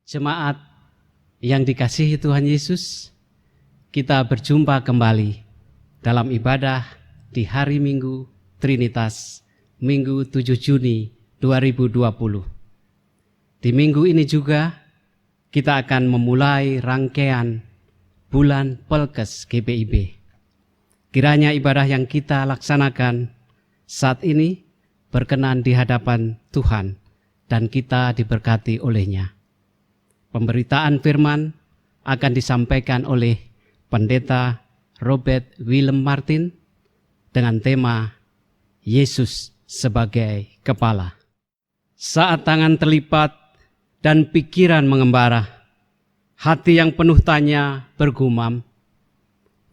Jemaat yang dikasihi Tuhan Yesus, kita berjumpa kembali dalam ibadah di hari Minggu Trinitas, Minggu 7 Juni 2020. Di minggu ini juga kita akan memulai rangkaian bulan Pelkes GPIB. Kiranya ibadah yang kita laksanakan saat ini berkenan di hadapan Tuhan dan kita diberkati olehnya. Pemberitaan firman akan disampaikan oleh Pendeta Robert Willem Martin dengan tema Yesus sebagai Kepala. Saat tangan terlipat dan pikiran mengembara, hati yang penuh tanya bergumam,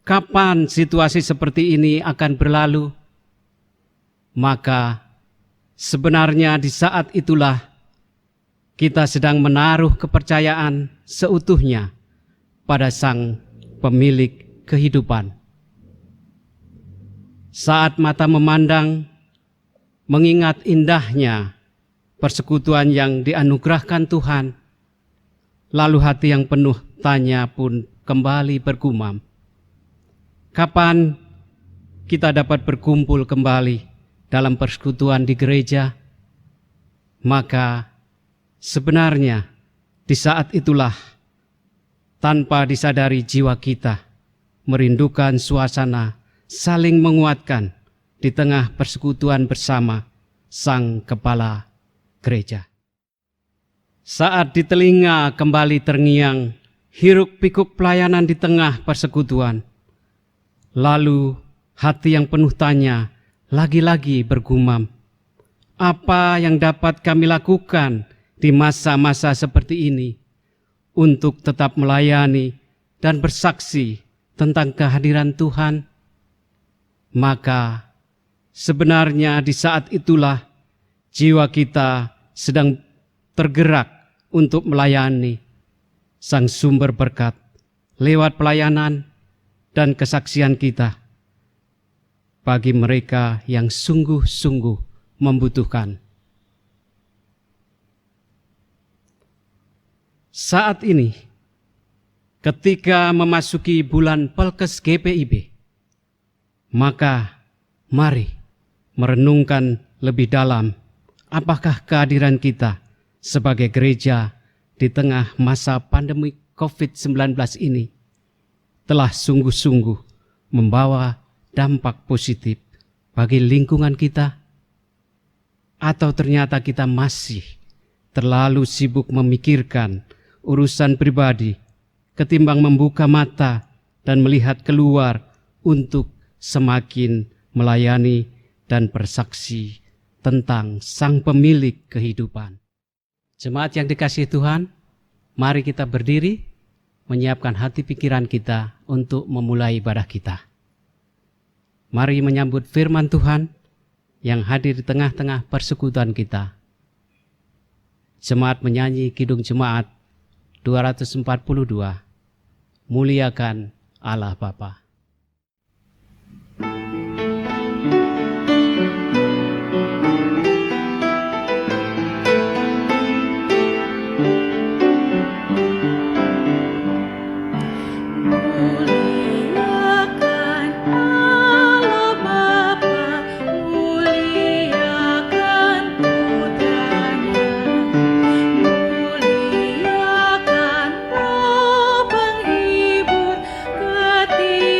kapan situasi seperti ini akan berlalu? Maka sebenarnya di saat itulah kita sedang menaruh kepercayaan seutuhnya pada Sang Pemilik kehidupan. Saat mata memandang, mengingat indahnya persekutuan yang dianugerahkan Tuhan, lalu hati yang penuh tanya pun kembali bergumam, kapan kita dapat berkumpul kembali dalam persekutuan di gereja? Maka sebenarnya di saat itulah, tanpa disadari jiwa kita merindukan suasana saling menguatkan di tengah persekutuan bersama Sang Kepala Gereja. Saat di telinga kembali terngiang hiruk pikuk pelayanan di tengah persekutuan, lalu hati yang penuh tanya lagi-lagi bergumam, apa yang dapat kami lakukan di masa-masa seperti ini untuk tetap melayani dan bersaksi tentang kehadiran Tuhan? Maka sebenarnya di saat itulah jiwa kita sedang tergerak untuk melayani Sang Sumber Berkat lewat pelayanan dan kesaksian kita bagi mereka yang sungguh-sungguh membutuhkan. Saat ini, ketika memasuki bulan Pelkes GPIB, maka mari merenungkan lebih dalam apakah kehadiran kita sebagai gereja di tengah masa pandemi COVID-19 ini telah sungguh-sungguh membawa dampak positif bagi lingkungan kita, atau ternyata kita masih terlalu sibuk memikirkan urusan pribadi ketimbang membuka mata dan melihat keluar untuk semakin melayani dan bersaksi tentang Sang Pemilik kehidupan. Jemaat yang dikasihi Tuhan, mari kita berdiri menyiapkan hati pikiran kita untuk memulai ibadah kita. Mari menyambut firman Tuhan yang hadir di tengah-tengah persekutuan kita. Jemaat menyanyi Kidung Jemaat 242, Muliakan Allah Bapa. Muliakan Roh penghibur ketika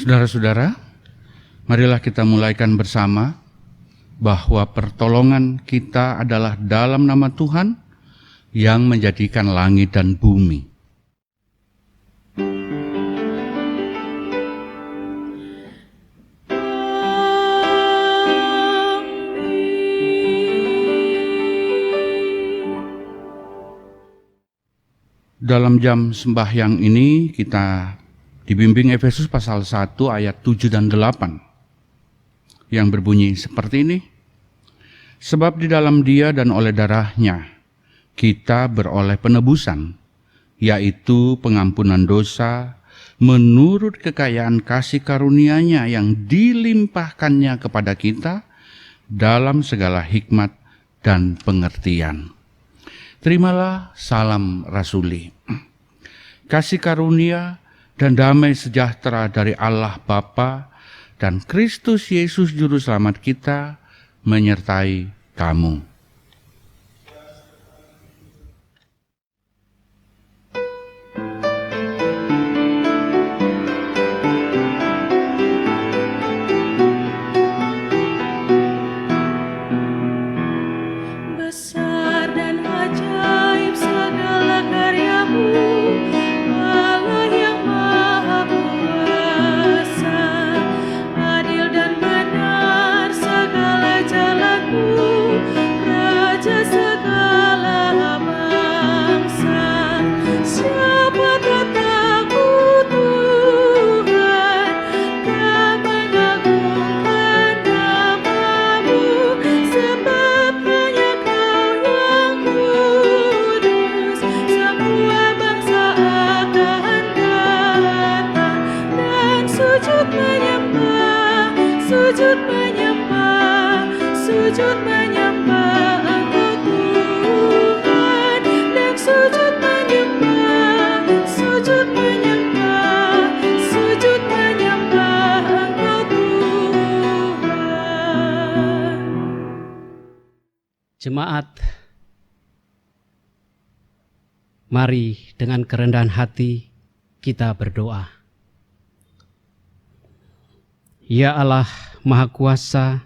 Saudara-saudara, marilah kita mulaikan bersama bahwa pertolongan kita adalah dalam nama Tuhan yang menjadikan langit dan bumi. Dalam jam sembahyang ini kita dibimbing Efesus pasal 1 ayat 7 dan 8 yang berbunyi seperti ini. Sebab di dalam Dia dan oleh darahnya kita beroleh penebusan, yaitu pengampunan dosa menurut kekayaan kasih karunia-Nya yang dilimpahkannya kepada kita dalam segala hikmat dan pengertian. Terimalah salam rasuli. Kasih karunia dan damai sejahtera dari Allah Bapa dan Kristus Yesus Juru Selamat kita menyertai kamu. Jemaat, mari dengan kerendahan hati kita berdoa. Ya Allah Maha Kuasa,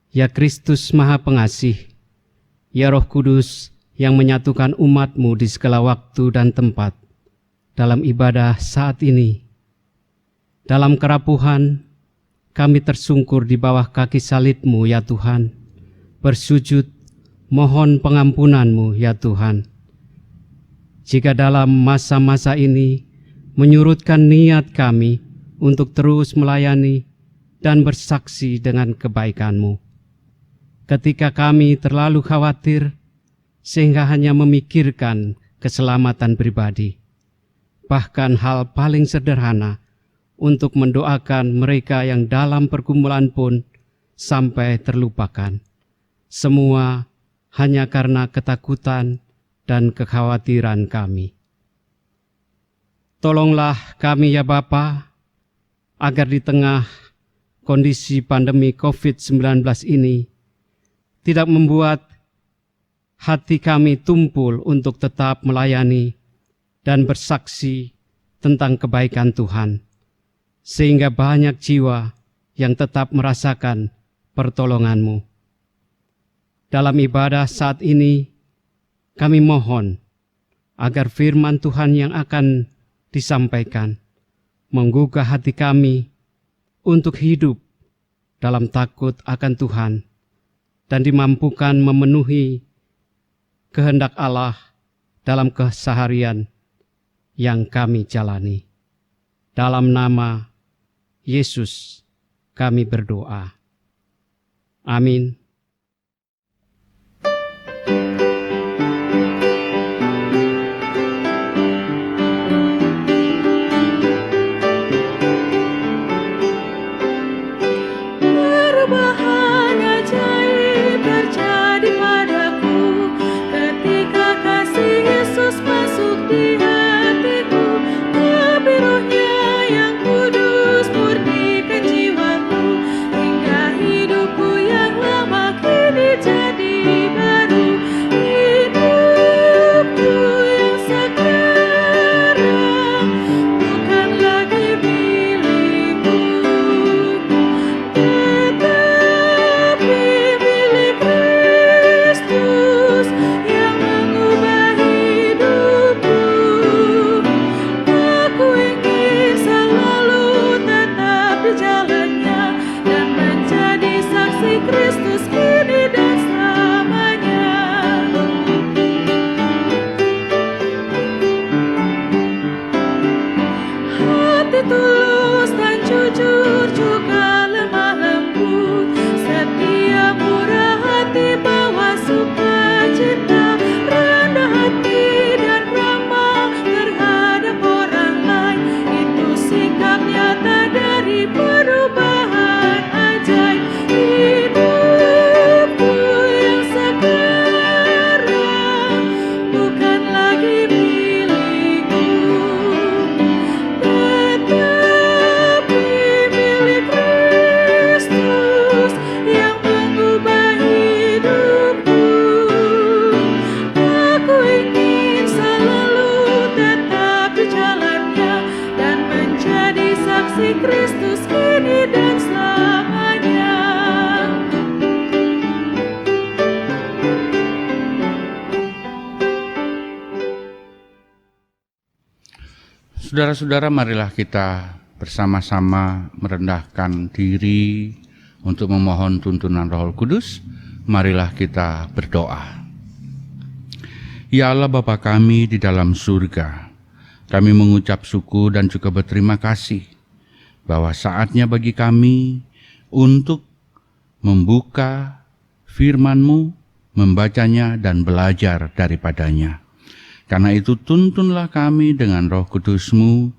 ya Kristus Maha Pengasih, ya Roh Kudus yang menyatukan umat-Mu di segala waktu dan tempat dalam ibadah saat ini. Dalam kerapuhan, kami tersungkur di bawah kaki salib-Mu ya Tuhan, bersujud mohon pengampunan-Mu ya Tuhan. Jika dalam masa-masa ini menyurutkan niat kami untuk terus melayani dan bersaksi dengan kebaikan-Mu, ketika kami terlalu khawatir sehingga hanya memikirkan keselamatan pribadi, bahkan hal paling sederhana untuk mendoakan mereka yang dalam pergumulan pun sampai terlupakan. Semua hanya karena ketakutan dan kekhawatiran kami. Tolonglah kami ya Bapa, agar di tengah kondisi pandemi COVID-19 ini tidak membuat hati kami tumpul untuk tetap melayani dan bersaksi tentang kebaikan Tuhan, sehingga banyak jiwa yang tetap merasakan pertolongan-Mu. Dalam ibadah saat ini, kami mohon agar firman Tuhan yang akan disampaikan menggugah hati kami untuk hidup dalam takut akan Tuhan dan dimampukan memenuhi kehendak Allah dalam keseharian yang kami jalani. Dalam nama Yesus kami berdoa. Amin. Hidupku yang lama Saudara-saudara, marilah kita bersama-sama merendahkan diri untuk memohon tuntunan Roh Kudus. Marilah kita berdoa. Ya Allah Bapa kami di dalam surga, kami mengucap syukur dan juga berterima kasih bahwa saatnya bagi kami untuk membuka firman-Mu, membacanya dan belajar daripadanya. Karena itu tuntunlah kami dengan Roh Kudus-Mu,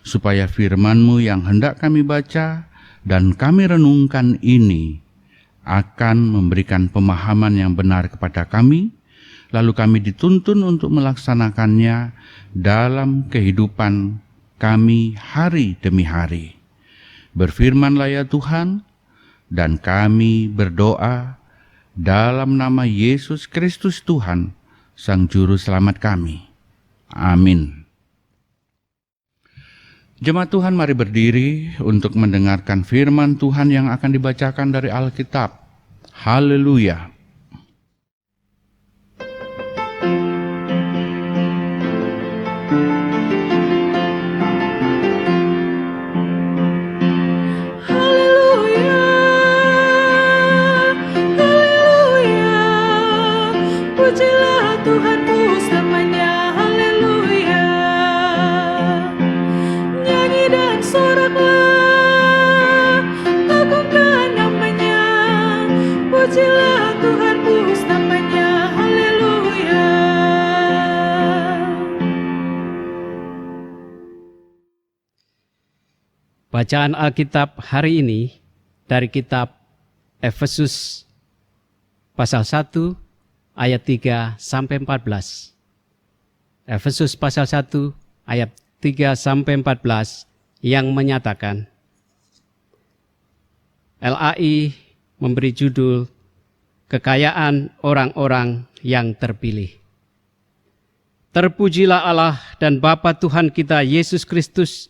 supaya firman-Mu yang hendak kami baca dan kami renungkan ini akan memberikan pemahaman yang benar kepada kami, lalu kami dituntun untuk melaksanakannya dalam kehidupan kami hari demi hari. Berfirmanlah ya Tuhan, dan kami berdoa dalam nama Yesus Kristus Tuhan, Sang Juru Selamat kami. Amin. Jemaat Tuhan, mari berdiri untuk mendengarkan firman Tuhan yang akan dibacakan dari Alkitab. Haleluya. Bacaan Alkitab hari ini dari kitab Efesus pasal 1 ayat 3 sampai 14. Efesus pasal 1 ayat 3 sampai 14 yang menyatakan, LAI memberi judul Kekayaan Orang-orang yang Terpilih. Terpujilah Allah dan Bapa Tuhan kita Yesus Kristus,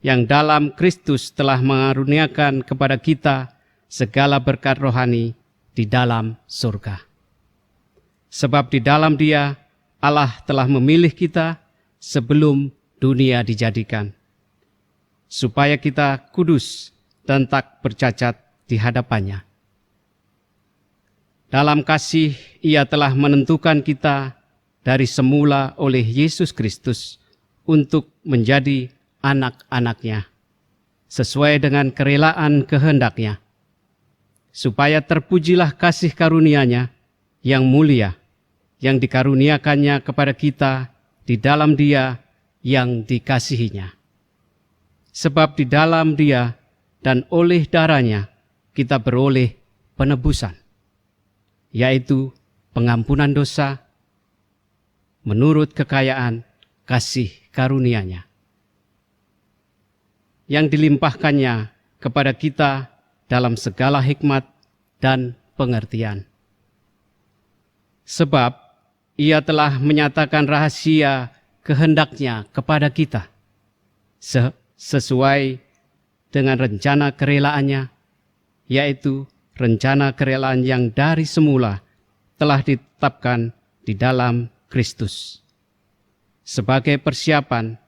yang dalam Kristus telah mengaruniakan kepada kita segala berkat rohani di dalam surga. Sebab di dalam Dia Allah telah memilih kita sebelum dunia dijadikan, supaya kita kudus dan tak bercacat di hadapannya. Dalam kasih Ia telah menentukan kita dari semula oleh Yesus Kristus untuk menjadi anak-anaknya, sesuai dengan kerelaan kehendak-Nya, supaya terpujilah kasih karunia-Nya yang mulia, yang dikaruniakannya kepada kita di dalam Dia yang dikasihi-Nya. Sebab di dalam Dia dan oleh darah-Nya kita beroleh penebusan, yaitu pengampunan dosa menurut kekayaan kasih karunia-Nya, yang dilimpahkannya kepada kita dalam segala hikmat dan pengertian. Sebab Ia telah menyatakan rahasia kehendak-Nya kepada kita, sesuai dengan rencana kerelaan-Nya, yaitu rencana kerelaan yang dari semula telah ditetapkan di dalam Kristus, sebagai persiapan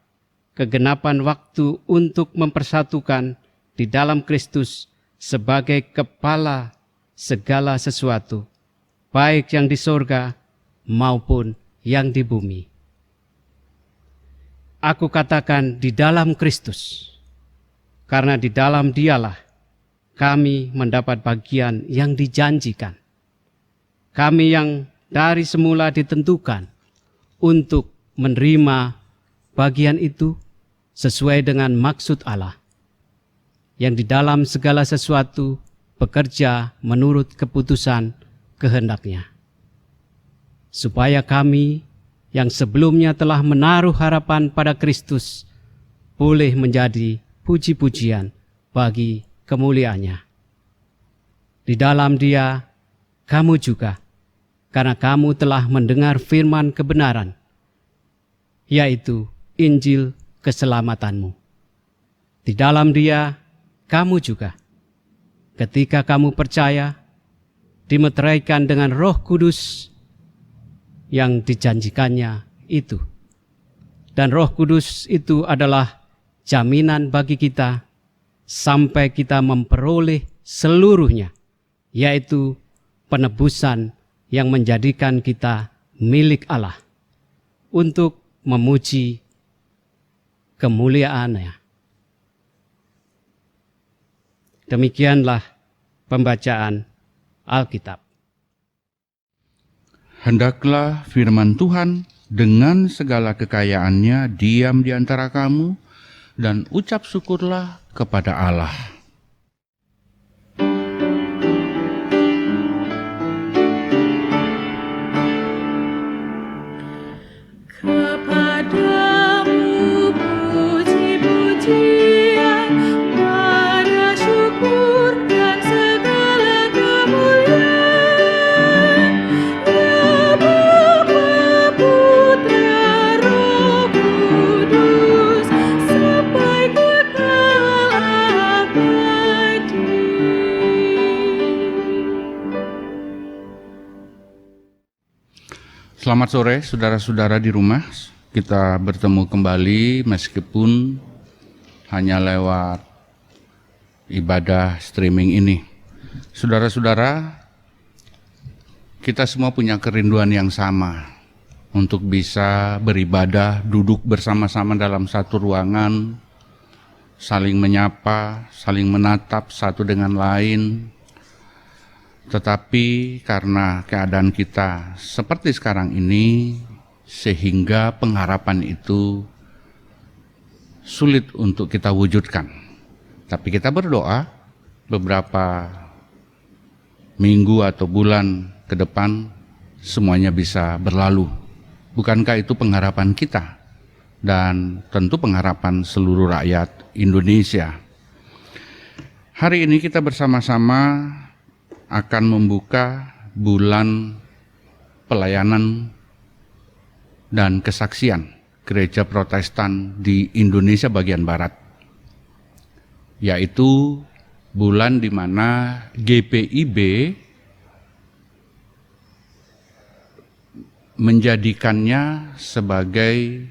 kegenapan waktu untuk mempersatukan di dalam Kristus sebagai kepala segala sesuatu, baik yang di sorga maupun yang di bumi. Aku katakan di dalam Kristus, karena di dalam Dialah kami mendapat bagian yang dijanjikan. Kami yang dari semula ditentukan untuk menerima bagian itu sesuai dengan maksud Allah, yang di dalam segala sesuatu bekerja menurut keputusan kehendak-Nya, supaya kami yang sebelumnya telah menaruh harapan pada Kristus boleh menjadi puji-pujian bagi kemuliaan-Nya. Di dalam Dia, kamu juga, karena kamu telah mendengar firman kebenaran, yaitu Injil keselamatanmu. Di dalam Dia, kamu juga, ketika kamu percaya, dimeteraikan dengan Roh Kudus yang dijanjikannya itu. Dan Roh Kudus itu adalah jaminan bagi kita sampai kita memperoleh seluruhnya, yaitu penebusan yang menjadikan kita milik Allah untuk memuji kemuliaan-Nya. Demikianlah pembacaan Alkitab. Hendaklah firman Tuhan dengan segala kekayaannya diam di antara kamu, dan ucap syukurlah kepada Allah. Kepadamu puji-pujian, pada syukur dan segala kemuliaan, ya Bapa, Putra, Roh Kudus, sampai kekal abadi. Selamat sore saudara-saudara di rumah. Kita bertemu kembali meskipun hanya lewat ibadah streaming ini. Saudara-saudara, kita semua punya kerinduan yang sama untuk bisa beribadah, duduk bersama-sama dalam satu ruangan, saling menyapa, saling menatap satu dengan lain. Tetapi karena keadaan kita seperti sekarang ini, sehingga pengharapan itu sulit untuk kita wujudkan. Tapi kita berdoa beberapa minggu atau bulan ke depan semuanya bisa berlalu. Bukankah itu pengharapan kita dan tentu pengharapan seluruh rakyat Indonesia? Hari ini kita bersama-sama akan membuka bulan pelayanan dan kesaksian Gereja Protestan di Indonesia bagian Barat, yaitu bulan di mana GPIB menjadikannya sebagai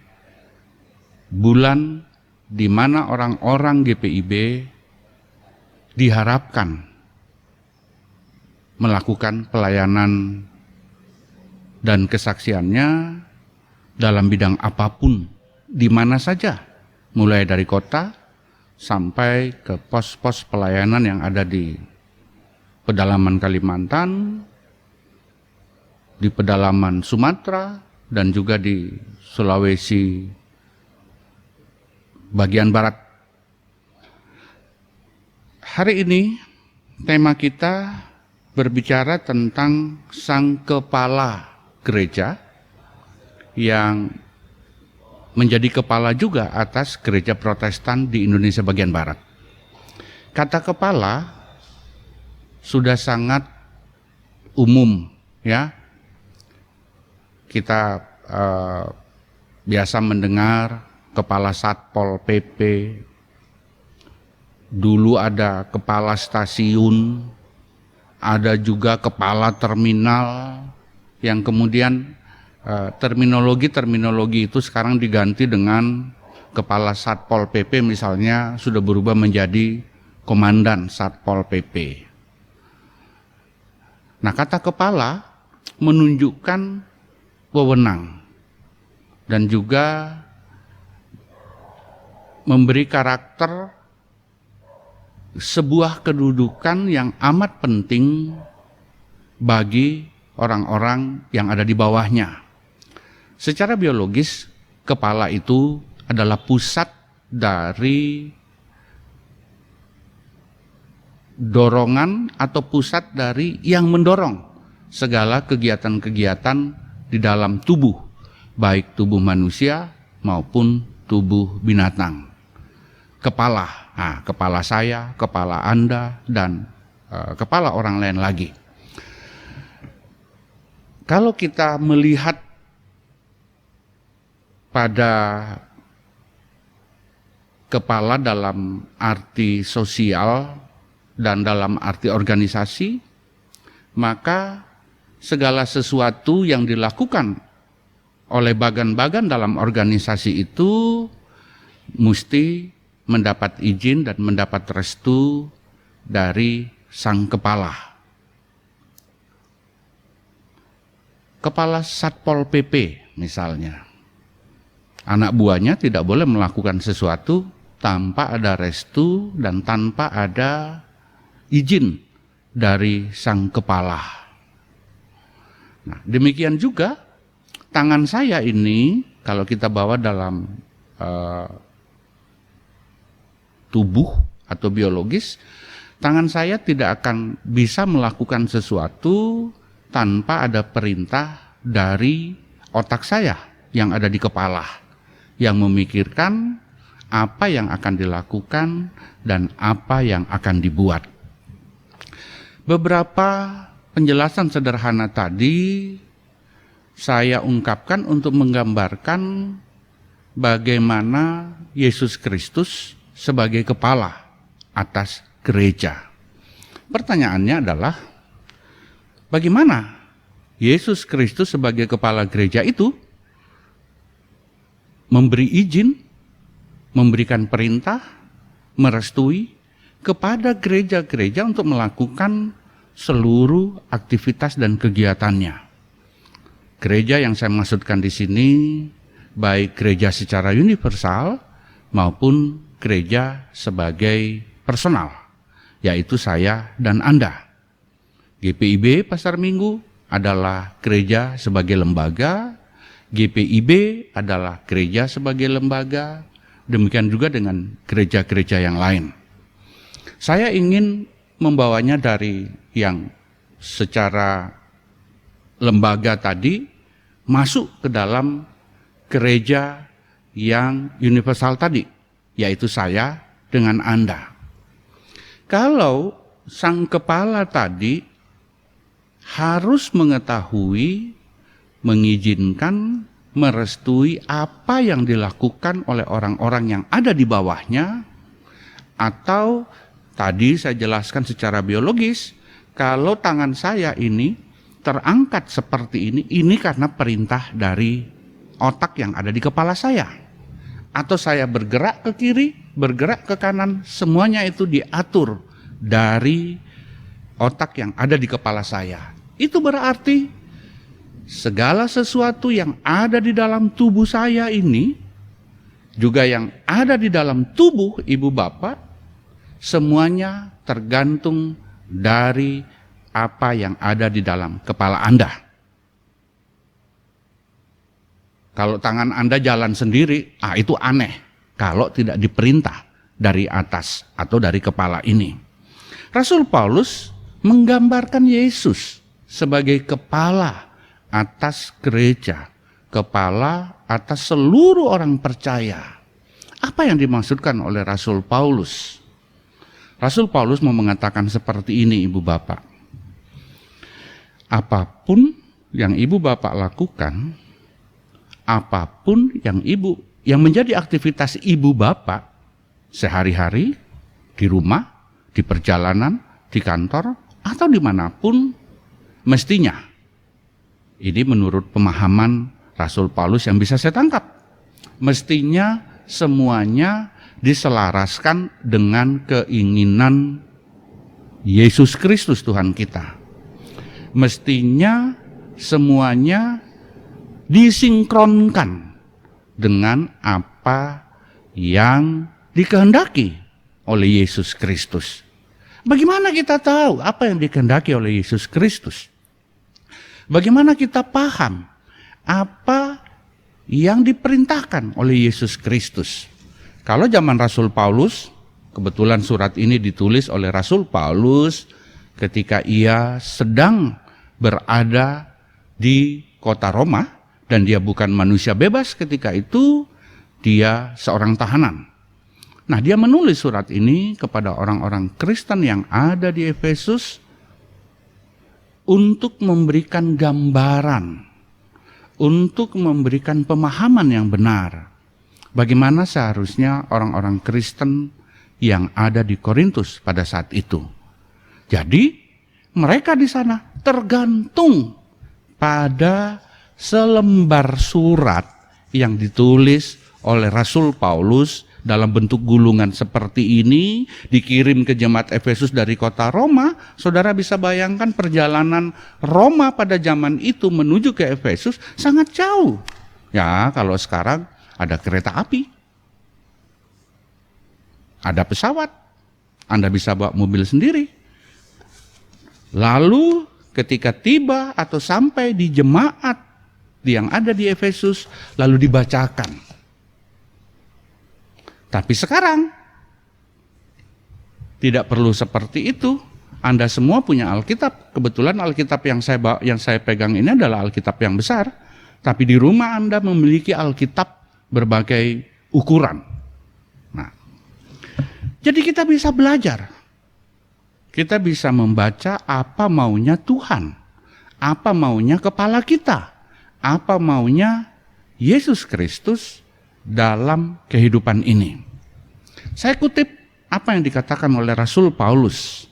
bulan di mana orang-orang GPIB diharapkan melakukan pelayanan dan kesaksiannya dalam bidang apapun, di mana saja, mulai dari kota sampai ke pos-pos pelayanan yang ada di pedalaman Kalimantan, di pedalaman Sumatera, dan juga di Sulawesi bagian barat. Hari ini tema kita berbicara tentang sang kepala gereja yang menjadi kepala juga atas gereja Protestan di Indonesia bagian Barat. Kata kepala sudah sangat umum, ya. Kita biasa mendengar kepala Satpol PP, dulu ada kepala stasiun, ada juga kepala terminal, yang kemudian terminologi itu sekarang diganti dengan kepala Satpol PP, misalnya sudah berubah menjadi komandan Satpol PP. Nah, kata kepala menunjukkan wewenang dan juga memberi karakter sebuah kedudukan yang amat penting bagi orang-orang yang ada di bawahnya. Secara biologis, kepala itu adalah pusat dari dorongan atau pusat dari yang mendorong segala kegiatan-kegiatan di dalam tubuh, baik tubuh manusia maupun tubuh binatang. Kepala, kepala saya, kepala Anda, dan kepala orang lain lagi. Kalau kita melihat pada kepala dalam arti sosial dan dalam arti organisasi, maka segala sesuatu yang dilakukan oleh bagan-bagan dalam organisasi itu mesti mendapat izin dan mendapat restu dari sang kepala. Kepala Satpol PP misalnya. Anak buahnya tidak boleh melakukan sesuatu tanpa ada restu dan tanpa ada izin dari sang kepala. Nah, demikian juga tangan saya ini kalau kita bawa dalam tubuh atau biologis, tangan saya tidak akan bisa melakukan sesuatu tanpa ada perintah dari otak saya yang ada di kepala, yang memikirkan apa yang akan dilakukan dan apa yang akan dibuat. Beberapa penjelasan sederhana tadi saya ungkapkan untuk menggambarkan bagaimana Yesus Kristus sebagai kepala atas gereja. Pertanyaannya adalah, bagaimana Yesus Kristus sebagai kepala gereja itu memberi izin, memberikan perintah, merestui kepada gereja-gereja untuk melakukan seluruh aktivitas dan kegiatannya. Gereja yang saya maksudkan di sini, baik gereja secara universal maupun gereja sebagai personal, yaitu saya dan Anda. GPIB Pasar Minggu adalah gereja sebagai lembaga, GPIB adalah gereja sebagai lembaga, demikian juga dengan gereja-gereja yang lain. Saya ingin membawanya dari yang secara lembaga tadi masuk ke dalam gereja yang universal tadi, yaitu saya dengan Anda. Kalau sang kepala tadi harus mengetahui, mengizinkan, merestui apa yang dilakukan oleh orang-orang yang ada di bawahnya, atau tadi saya jelaskan secara biologis, kalau tangan saya ini terangkat seperti ini karena perintah dari otak yang ada di kepala saya. Atau saya bergerak ke kiri, bergerak ke kanan, semuanya itu diatur dari otak yang ada di kepala saya. Itu berarti segala sesuatu yang ada di dalam tubuh saya ini, juga yang ada di dalam tubuh ibu bapak, semuanya tergantung dari apa yang ada di dalam kepala Anda. Kalau tangan Anda jalan sendiri, itu aneh kalau tidak diperintah dari atas atau dari kepala ini. Rasul Paulus menggambarkan Yesus sebagai kepala atas gereja, kepala atas seluruh orang percaya. Apa yang dimaksudkan oleh Rasul Paulus? Rasul Paulus mau mengatakan seperti ini, ibu bapak. Apapun yang ibu bapak lakukan, apapun yang menjadi aktivitas ibu bapak sehari-hari, di rumah, di perjalanan, di kantor, atau dimanapun, mestinya, ini menurut pemahaman Rasul Paulus yang bisa saya tangkap, mestinya semuanya diselaraskan dengan keinginan Yesus Kristus Tuhan kita. Mestinya semuanya disinkronkan dengan apa yang dikehendaki oleh Yesus Kristus. Bagaimana kita tahu apa yang dikehendaki oleh Yesus Kristus? Bagaimana kita paham apa yang diperintahkan oleh Yesus Kristus? Kalau zaman Rasul Paulus, kebetulan surat ini ditulis oleh Rasul Paulus ketika ia sedang berada di kota Roma, dan dia bukan manusia bebas ketika itu, dia seorang tahanan. Nah, dia menulis surat ini kepada orang-orang Kristen yang ada di Efesus untuk memberikan gambaran, untuk memberikan pemahaman yang benar bagaimana seharusnya orang-orang Kristen yang ada di Korintus pada saat itu. Jadi, mereka di sana tergantung pada selembar surat yang ditulis oleh Rasul Paulus dalam bentuk gulungan seperti ini, dikirim ke jemaat Efesus dari kota Roma, saudara bisa bayangkan perjalanan Roma pada zaman itu menuju ke Efesus sangat jauh. Ya, kalau sekarang ada kereta api, ada pesawat, Anda bisa bawa mobil sendiri. Lalu ketika tiba atau sampai di jemaat yang ada di Efesus, lalu dibacakan. Tapi sekarang tidak perlu seperti itu. Anda semua punya Alkitab. Kebetulan Alkitab yang saya pegang ini adalah Alkitab yang besar. Tapi di rumah Anda memiliki Alkitab berbagai ukuran. Nah, jadi kita bisa belajar. Kita bisa membaca apa maunya Tuhan, apa maunya kepala kita, apa maunya Yesus Kristus dalam kehidupan ini. Saya kutip apa yang dikatakan oleh Rasul Paulus,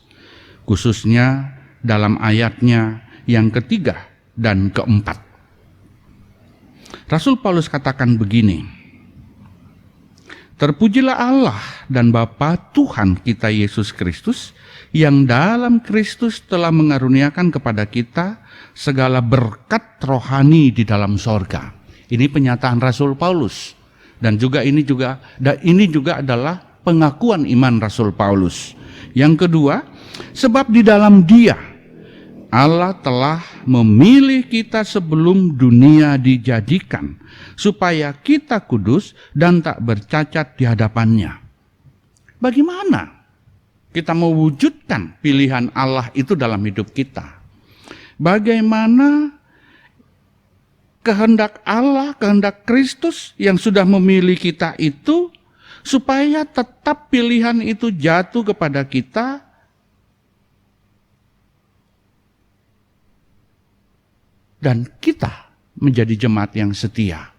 khususnya dalam ayatnya yang ketiga dan keempat. Rasul Paulus katakan begini, "Terpujilah Allah dan Bapa Tuhan kita Yesus Kristus, yang dalam Kristus telah mengaruniakan kepada kita segala berkat rohani di dalam sorga." Ini pernyataan Rasul Paulus, dan ini juga adalah pengakuan iman Rasul Paulus. Yang kedua, sebab di dalam Dia Allah telah memilih kita sebelum dunia dijadikan, supaya kita kudus dan tak bercacat di hadapannya. Bagaimana kita mewujudkan pilihan Allah itu dalam hidup kita? Bagaimana kehendak Allah, kehendak Kristus yang sudah memilih kita itu, supaya tetap pilihan itu jatuh kepada kita, dan kita menjadi jemaat yang setia.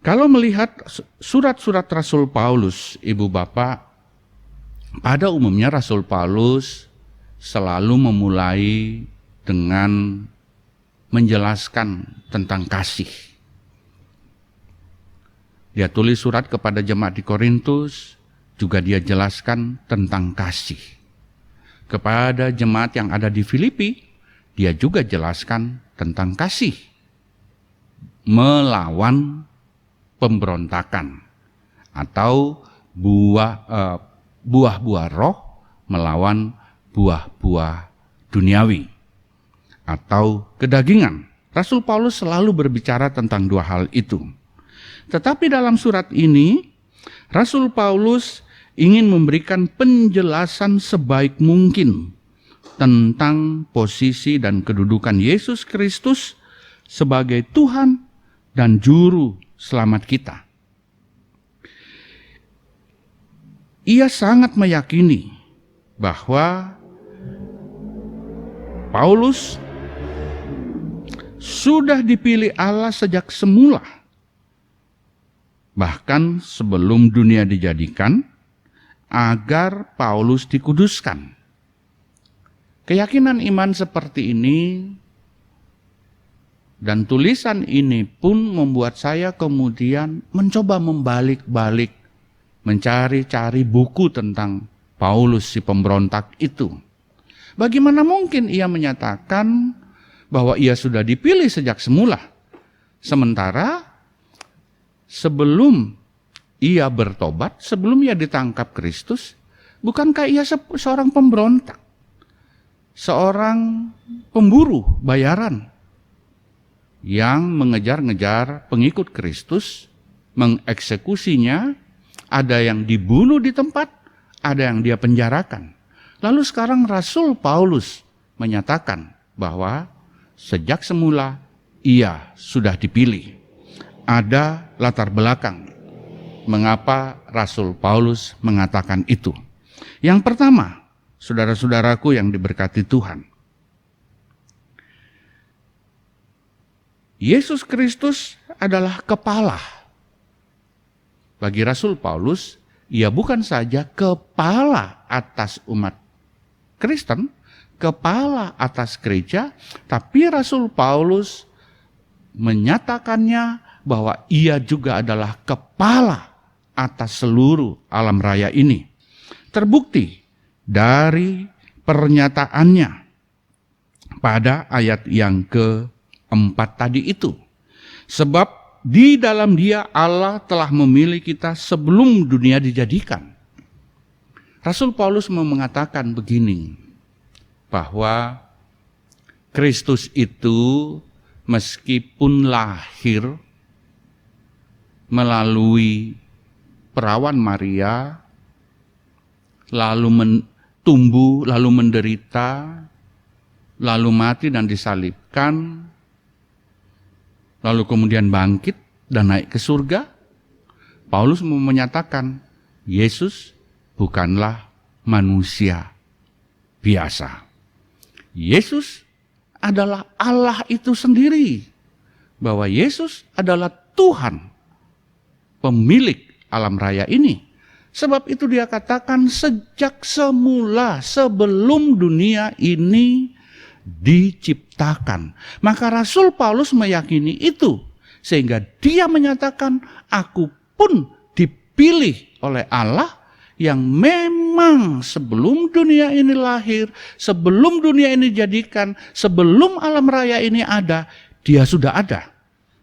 Kalau melihat surat-surat Rasul Paulus, Ibu Bapak, pada umumnya Rasul Paulus selalu memulai dengan menjelaskan tentang kasih. Dia tulis surat kepada jemaat di Korintus, juga dia jelaskan tentang kasih. Kepada jemaat yang ada di Filipi, dia juga jelaskan tentang kasih. Melawan pemberontakan atau buah-buah roh melawan buah-buah duniawi atau kedagingan. Rasul Paulus selalu berbicara tentang dua hal itu. Tetapi dalam surat ini, Rasul Paulus ingin memberikan penjelasan sebaik mungkin tentang posisi dan kedudukan Yesus Kristus sebagai Tuhan dan Juru Selamat kita. Ia sangat meyakini bahwa Paulus sudah dipilih Allah sejak semula, bahkan sebelum dunia dijadikan, agar Paulus dikuduskan. Keyakinan iman seperti ini dan tulisan ini pun membuat saya kemudian mencoba membalik-balik, mencari-cari buku tentang Paulus si pemberontak itu. Bagaimana mungkin ia menyatakan bahwa ia sudah dipilih sejak semula, sementara sebelum ia bertobat, sebelum ia ditangkap Kristus, bukankah ia seorang pemberontak? Seorang pemburu bayaran yang mengejar-ngejar pengikut Kristus, mengeksekusinya, ada yang dibunuh di tempat, ada yang dia penjarakan. Lalu sekarang Rasul Paulus menyatakan bahwa sejak semula ia sudah dipilih. Ada latar belakang mengapa Rasul Paulus mengatakan itu. Yang pertama, saudara-saudaraku yang diberkati Tuhan, Yesus Kristus adalah kepala. Bagi Rasul Paulus, ia bukan saja kepala atas umat Kristen, kepala atas gereja, tapi Rasul Paulus menyatakannya bahwa ia juga adalah kepala atas seluruh alam raya ini. Terbukti dari pernyataannya pada ayat yang keempat tadi itu. Sebab di dalam Dia Allah telah memilih kita sebelum dunia dijadikan. Rasul Paulus mau mengatakan begini, bahwa Kristus itu meskipun lahir melalui perawan Maria, lalu tumbuh, lalu menderita, lalu mati dan disalibkan, lalu kemudian bangkit dan naik ke surga, Paulus mau menyatakan Yesus bukanlah manusia biasa. Yesus adalah Allah itu sendiri. Bahwa Yesus adalah Tuhan, pemilik alam raya ini. Sebab itu dia katakan sejak semula, sebelum dunia ini diciptakan. Maka Rasul Paulus meyakini itu. Sehingga dia menyatakan, aku pun dipilih oleh Allah yang memang sebelum dunia ini lahir, sebelum dunia ini dijadikan, sebelum alam raya ini ada, dia sudah ada.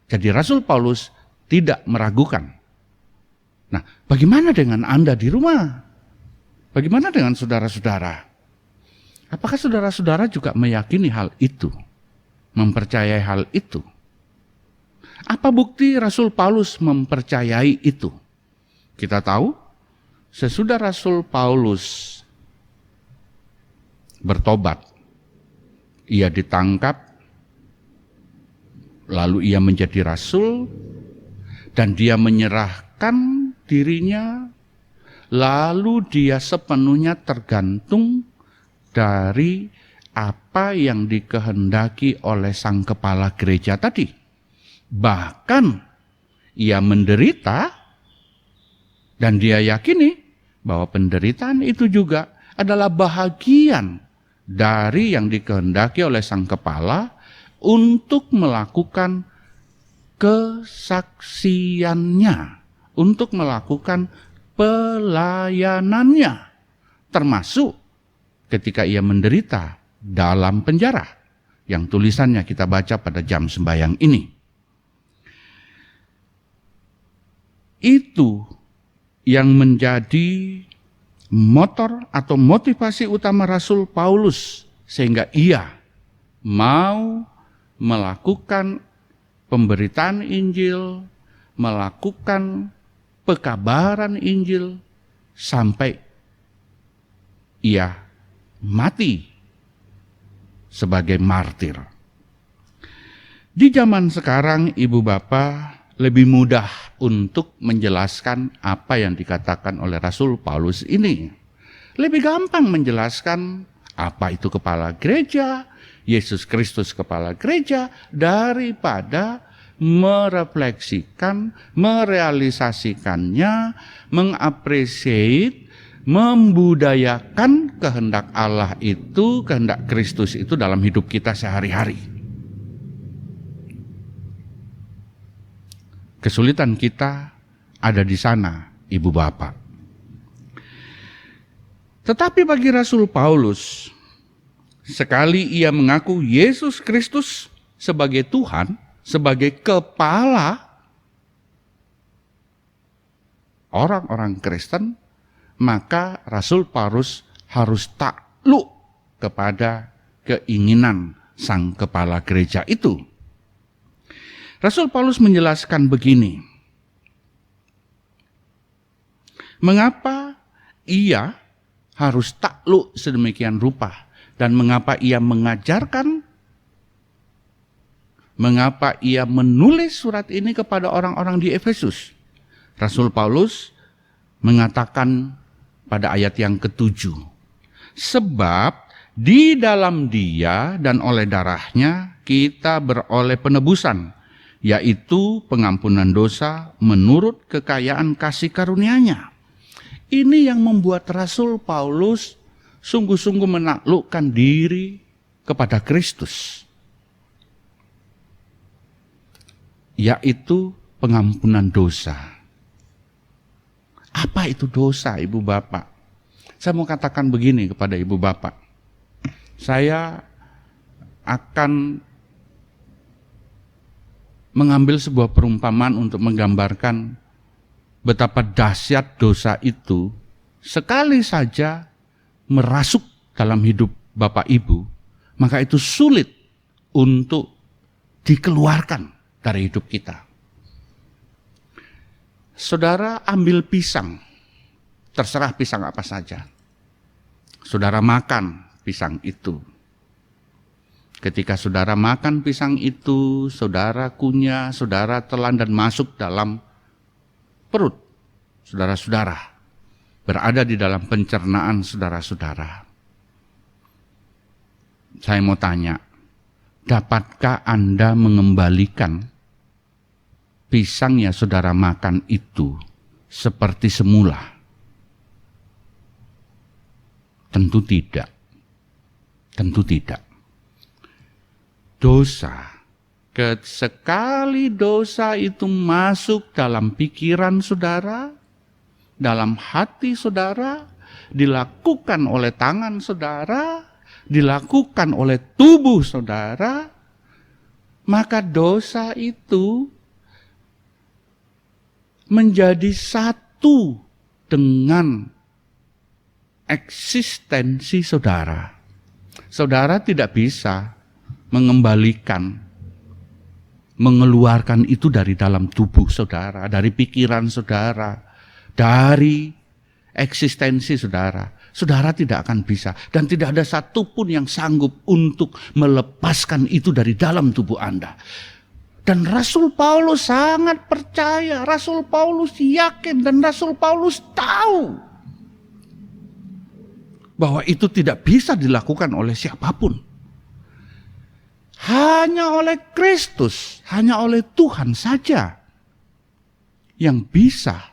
Jadi Rasul Paulus tidak meragukan. Nah, bagaimana dengan Anda di rumah? Bagaimana dengan saudara-saudara? Apakah saudara-saudara juga meyakini hal itu? Mempercayai hal itu? Apa bukti Rasul Paulus mempercayai itu? Kita tahu, sesudah Rasul Paulus bertobat, ia ditangkap, lalu ia menjadi rasul, dan dia menyerahkan dirinya, lalu dia sepenuhnya tergantung dari apa yang dikehendaki oleh sang kepala gereja tadi. Bahkan ia menderita, dan dia yakini bahwa penderitaan itu juga adalah bahagian dari yang dikehendaki oleh sang kepala untuk melakukan kesaksiannya, untuk melakukan pelayanannya, termasuk ketika ia menderita dalam penjara, yang tulisannya kita baca pada jam sembahyang ini. Itu yang menjadi motor atau motivasi utama Rasul Paulus, sehingga ia mau melakukan pemberitaan Injil, melakukan pekabaran Injil sampai ia mati sebagai martir. Di zaman sekarang, ibu bapak lebih mudah untuk menjelaskan apa yang dikatakan oleh Rasul Paulus ini. Lebih gampang menjelaskan apa itu kepala gereja, Yesus Kristus kepala gereja, daripada merefleksikan, merealisasikannya, mengapresiasi, membudayakan kehendak Allah itu, kehendak Kristus itu dalam hidup kita sehari-hari. Kesulitan kita ada di sana, ibu bapak. Tetapi bagi Rasul Paulus, sekali ia mengaku Yesus Kristus sebagai Tuhan, sebagai kepala orang-orang Kristen, maka Rasul Paulus harus takluk kepada keinginan sang kepala gereja itu. Rasul Paulus menjelaskan begini, mengapa ia harus takluk sedemikian rupa, dan mengapa ia mengajarkan, mengapa ia menulis surat ini kepada orang-orang di Efesus. Rasul Paulus mengatakan pada ayat yang ke-7, sebab di dalam Dia dan oleh darahnya kita beroleh penebusan, yaitu pengampunan dosa menurut kekayaan kasih karunia-Nya. Ini yang membuat Rasul Paulus sungguh-sungguh menaklukkan diri kepada Kristus, yaitu pengampunan dosa. Apa itu dosa, Ibu Bapak? Saya mau katakan begini kepada Ibu Bapak. Saya akan mengambil sebuah perumpamaan untuk menggambarkan betapa dahsyat dosa itu sekali saja merasuk dalam hidup Bapak Ibu, maka itu sulit untuk dikeluarkan dari hidup kita. Saudara ambil pisang, terserah pisang apa saja. Saudara makan pisang itu. Ketika saudara makan pisang itu, saudara kunyah, saudara telan dan masuk dalam perut saudara-saudara. Berada di dalam pencernaan saudara-saudara. Saya mau tanya, dapatkah Anda mengembalikan pisang yang saudara makan itu seperti semula? Tentu tidak. Tentu tidak. Dosa, sekali dosa itu masuk dalam pikiran saudara, dalam hati saudara, dilakukan oleh tangan saudara, dilakukan oleh tubuh saudara, maka dosa itu menjadi satu dengan eksistensi saudara. Saudara tidak bisa mengembalikan, mengeluarkan itu dari dalam tubuh saudara, dari pikiran saudara, dari eksistensi saudara. Saudara tidak akan bisa, dan tidak ada satupun yang sanggup untuk melepaskan itu dari dalam tubuh Anda. Dan Rasul Paulus sangat percaya, Rasul Paulus yakin, dan Rasul Paulus tahu bahwa itu tidak bisa dilakukan oleh siapapun. Hanya oleh Kristus, hanya oleh Tuhan saja yang bisa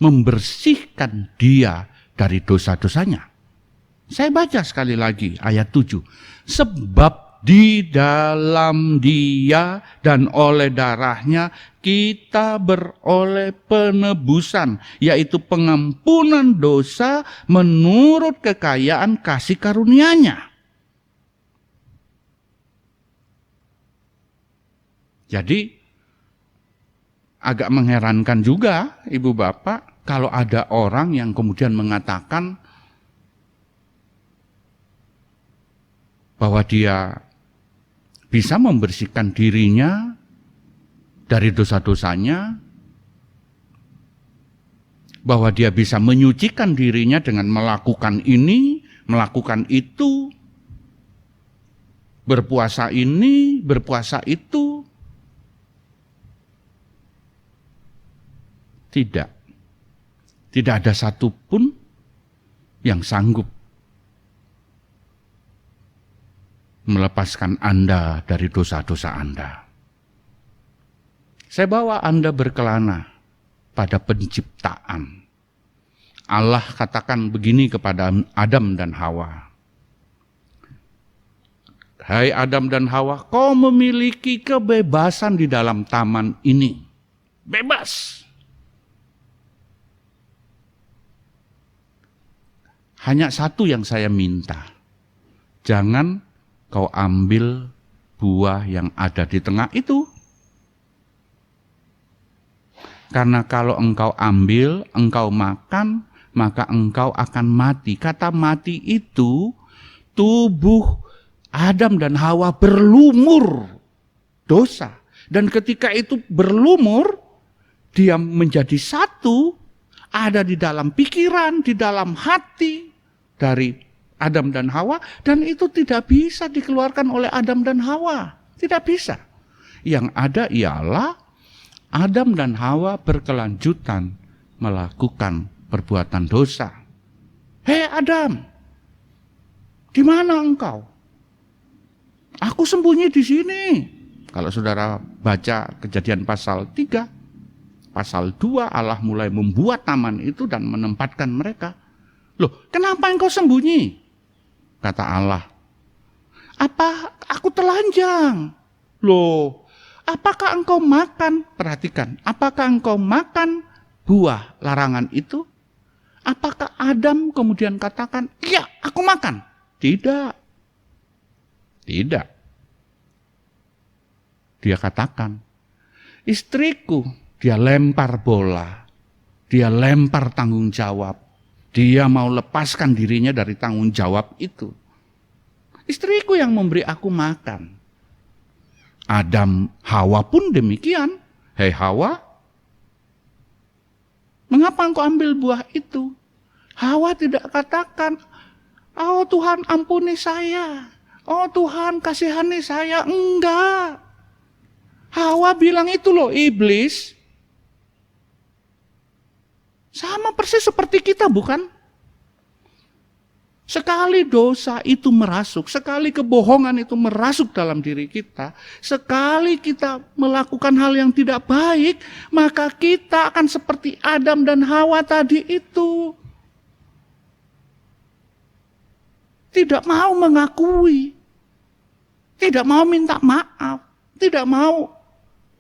membersihkan dia dari dosa-dosanya. Saya baca sekali lagi ayat 7. Sebab di dalam dia dan oleh darahnya kita beroleh penebusan, yaitu pengampunan dosa menurut kekayaan kasih karunia-Nya. Jadi agak mengherankan juga Ibu Bapak kalau ada orang yang kemudian mengatakan bahwa dia bisa membersihkan dirinya dari dosa-dosanya, bahwa dia bisa menyucikan dirinya dengan melakukan ini, melakukan itu, berpuasa ini, berpuasa itu. Tidak. Tidak ada satupun yang sanggup melepaskan Anda dari dosa-dosa Anda. Saya bawa Anda berkelana pada penciptaan. Allah katakan begini kepada Adam dan Hawa. Hai Adam dan Hawa, kau memiliki kebebasan di dalam taman ini. Bebas. Hanya satu yang saya minta. Jangan kau ambil buah yang ada di tengah itu. Karena kalau engkau ambil, engkau makan, maka engkau akan mati. Kata mati itu, tubuh Adam dan Hawa berlumur dosa. Dan ketika itu berlumur, dia menjadi satu, ada di dalam pikiran, di dalam hati dari Adam dan Hawa, dan itu tidak bisa dikeluarkan oleh Adam dan Hawa. Tidak bisa. Yang ada ialah Adam dan Hawa berkelanjutan melakukan perbuatan dosa. Hei Adam, di mana engkau? Aku sembunyi di sini. Kalau saudara baca Kejadian pasal 3, pasal 2, Allah mulai membuat taman itu dan menempatkan mereka. Loh, kenapa engkau sembunyi? Kata Allah, apa aku telanjang? Loh, apakah engkau makan? Perhatikan, apakah engkau makan buah larangan itu? Apakah Adam kemudian katakan, iya aku makan? Tidak. Tidak. Dia katakan, istriku, dia lempar bola, dia lempar tanggung jawab, dia mau lepaskan dirinya dari tanggung jawab itu. Istriku yang memberi aku makan. Adam, Hawa pun demikian. Hei Hawa, mengapa engkau ambil buah itu? Hawa tidak katakan, oh Tuhan ampuni saya, oh Tuhan kasihani saya. Enggak. Hawa bilang itu loh, iblis. Sama persis seperti kita, bukan? Sekali dosa itu merasuk, sekali kebohongan itu merasuk dalam diri kita, sekali kita melakukan hal yang tidak baik, maka kita akan seperti Adam dan Hawa tadi itu. Tidak mau mengakui, tidak mau minta maaf, tidak mau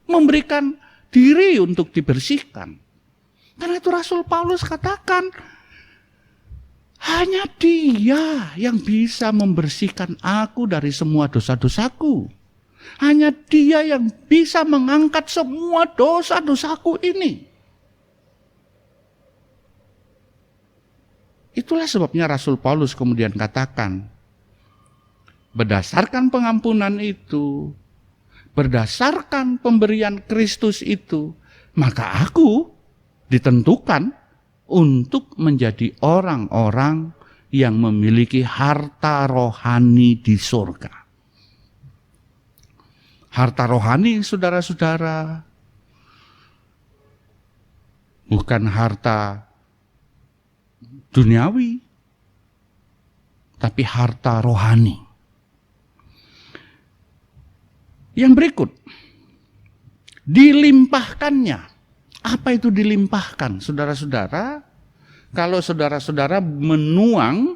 memberikan diri untuk dibersihkan. Karena itu Rasul Paulus katakan, hanya Dia yang bisa membersihkan aku dari semua dosa-dosaku. Hanya Dia yang bisa mengangkat semua dosa-dosaku ini. Itulah sebabnya Rasul Paulus kemudian katakan, berdasarkan pengampunan itu, berdasarkan pemberian Kristus itu, maka aku ditentukan untuk menjadi orang-orang yang memiliki harta rohani di surga. Harta rohani, saudara-saudara, bukan harta duniawi, tapi harta rohani. Yang berikut, dilimpahkannya. Apa itu dilimpahkan? Saudara-saudara, kalau saudara-saudara menuang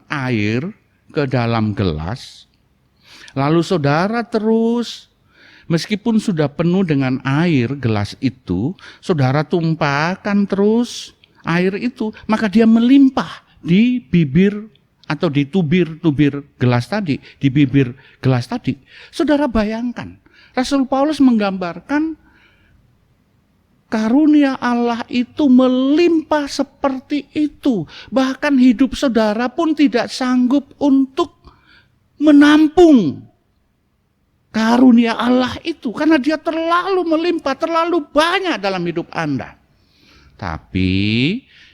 air ke dalam gelas, lalu saudara terus, meskipun sudah penuh dengan air gelas itu, saudara tumpahkan terus air itu, maka dia melimpah di bibir atau di tubir-tubir gelas tadi, di bibir gelas tadi. Saudara bayangkan, Rasul Paulus menggambarkan karunia Allah itu melimpah seperti itu. Bahkan hidup saudara pun tidak sanggup untuk menampung karunia Allah itu. Karena dia terlalu melimpah, terlalu banyak dalam hidup Anda. Tapi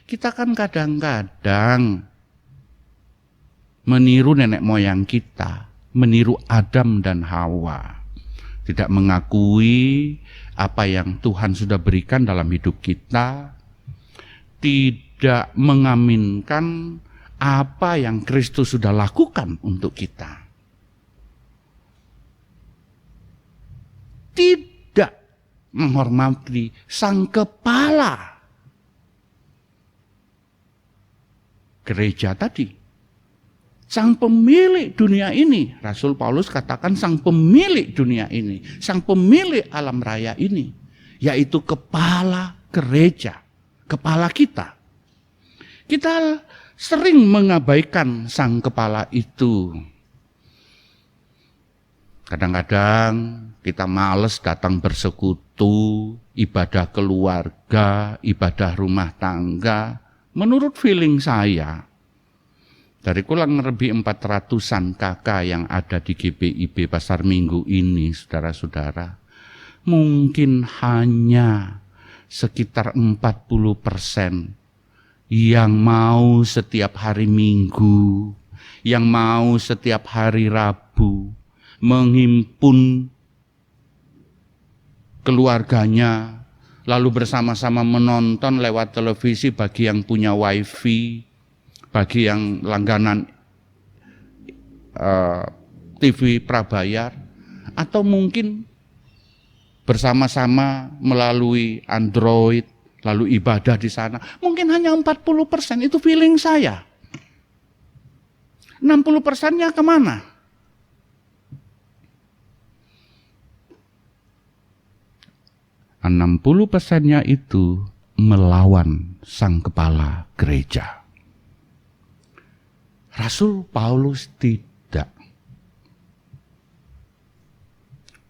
kita kan kadang-kadang meniru nenek moyang kita, meniru Adam dan Hawa. Tidak mengakui apa yang Tuhan sudah berikan dalam hidup kita, tidak mengaminkan apa yang Kristus sudah lakukan untuk kita. Tidak menghormati Sang Kepala gereja tadi. Sang pemilik dunia ini, Rasul Paulus katakan sang pemilik dunia ini, sang pemilik alam raya ini, yaitu kepala gereja, kepala kita. Kita sering mengabaikan sang kepala itu. Kadang-kadang kita malas datang bersekutu, ibadah keluarga, ibadah rumah tangga. Menurut feeling saya, dari kurang lebih 400-an kakak yang ada di GPIB Pasar Minggu ini, saudara-saudara, mungkin hanya sekitar 40% yang mau setiap hari Minggu, yang mau setiap hari Rabu, menghimpun keluarganya, lalu bersama-sama menonton lewat televisi bagi yang punya wifi, bagi yang langganan TV prabayar, atau mungkin bersama-sama melalui Android, lalu ibadah di sana. Mungkin hanya 40%, itu feeling saya. 60%-nya kemana? Nah, 60%-nya itu melawan sang kepala gereja. Rasul Paulus tidak.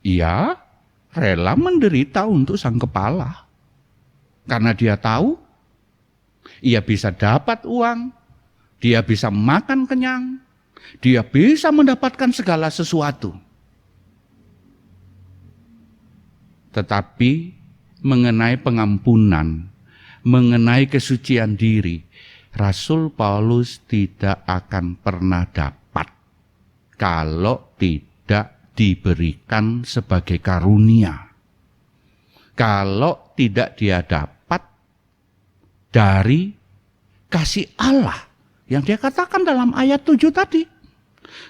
Ia rela menderita untuk sang kepala. Karena dia tahu, ia bisa dapat uang, dia bisa makan kenyang, dia bisa mendapatkan segala sesuatu. Tetapi mengenai pengampunan, mengenai kesucian diri, Rasul Paulus tidak akan pernah dapat kalau tidak diberikan sebagai karunia. Kalau tidak dia dapat dari kasih Allah yang dia katakan dalam ayat 7 tadi.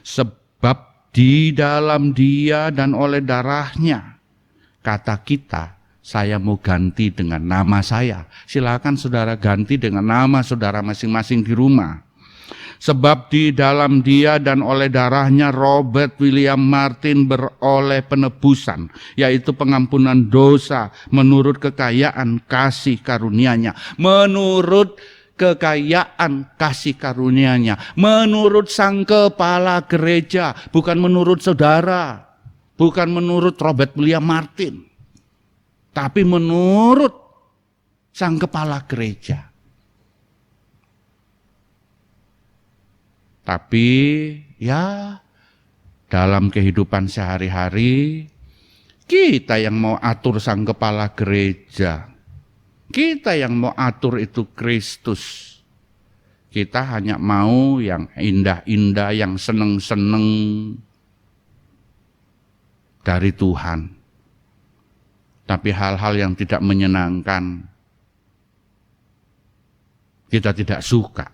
Sebab di dalam Dia dan oleh darahnya, kata kita, saya mau ganti dengan nama saya. Silakan saudara ganti dengan nama saudara masing-masing di rumah. Sebab di dalam Dia dan oleh darahnya Robert William Martin beroleh penebusan, yaitu pengampunan dosa menurut kekayaan kasih karunia-Nya. Menurut kekayaan kasih karunia-Nya. Menurut sang kepala gereja, bukan menurut saudara. Bukan menurut Robert William Martin, tapi menurut sang kepala gereja. Tapi ya dalam kehidupan sehari-hari kita yang mau atur sang kepala gereja. Kita yang mau atur itu Kristus. Kita hanya mau yang indah-indah, yang seneng-seneng dari Tuhan. Tapi hal-hal yang tidak menyenangkan, kita tidak suka.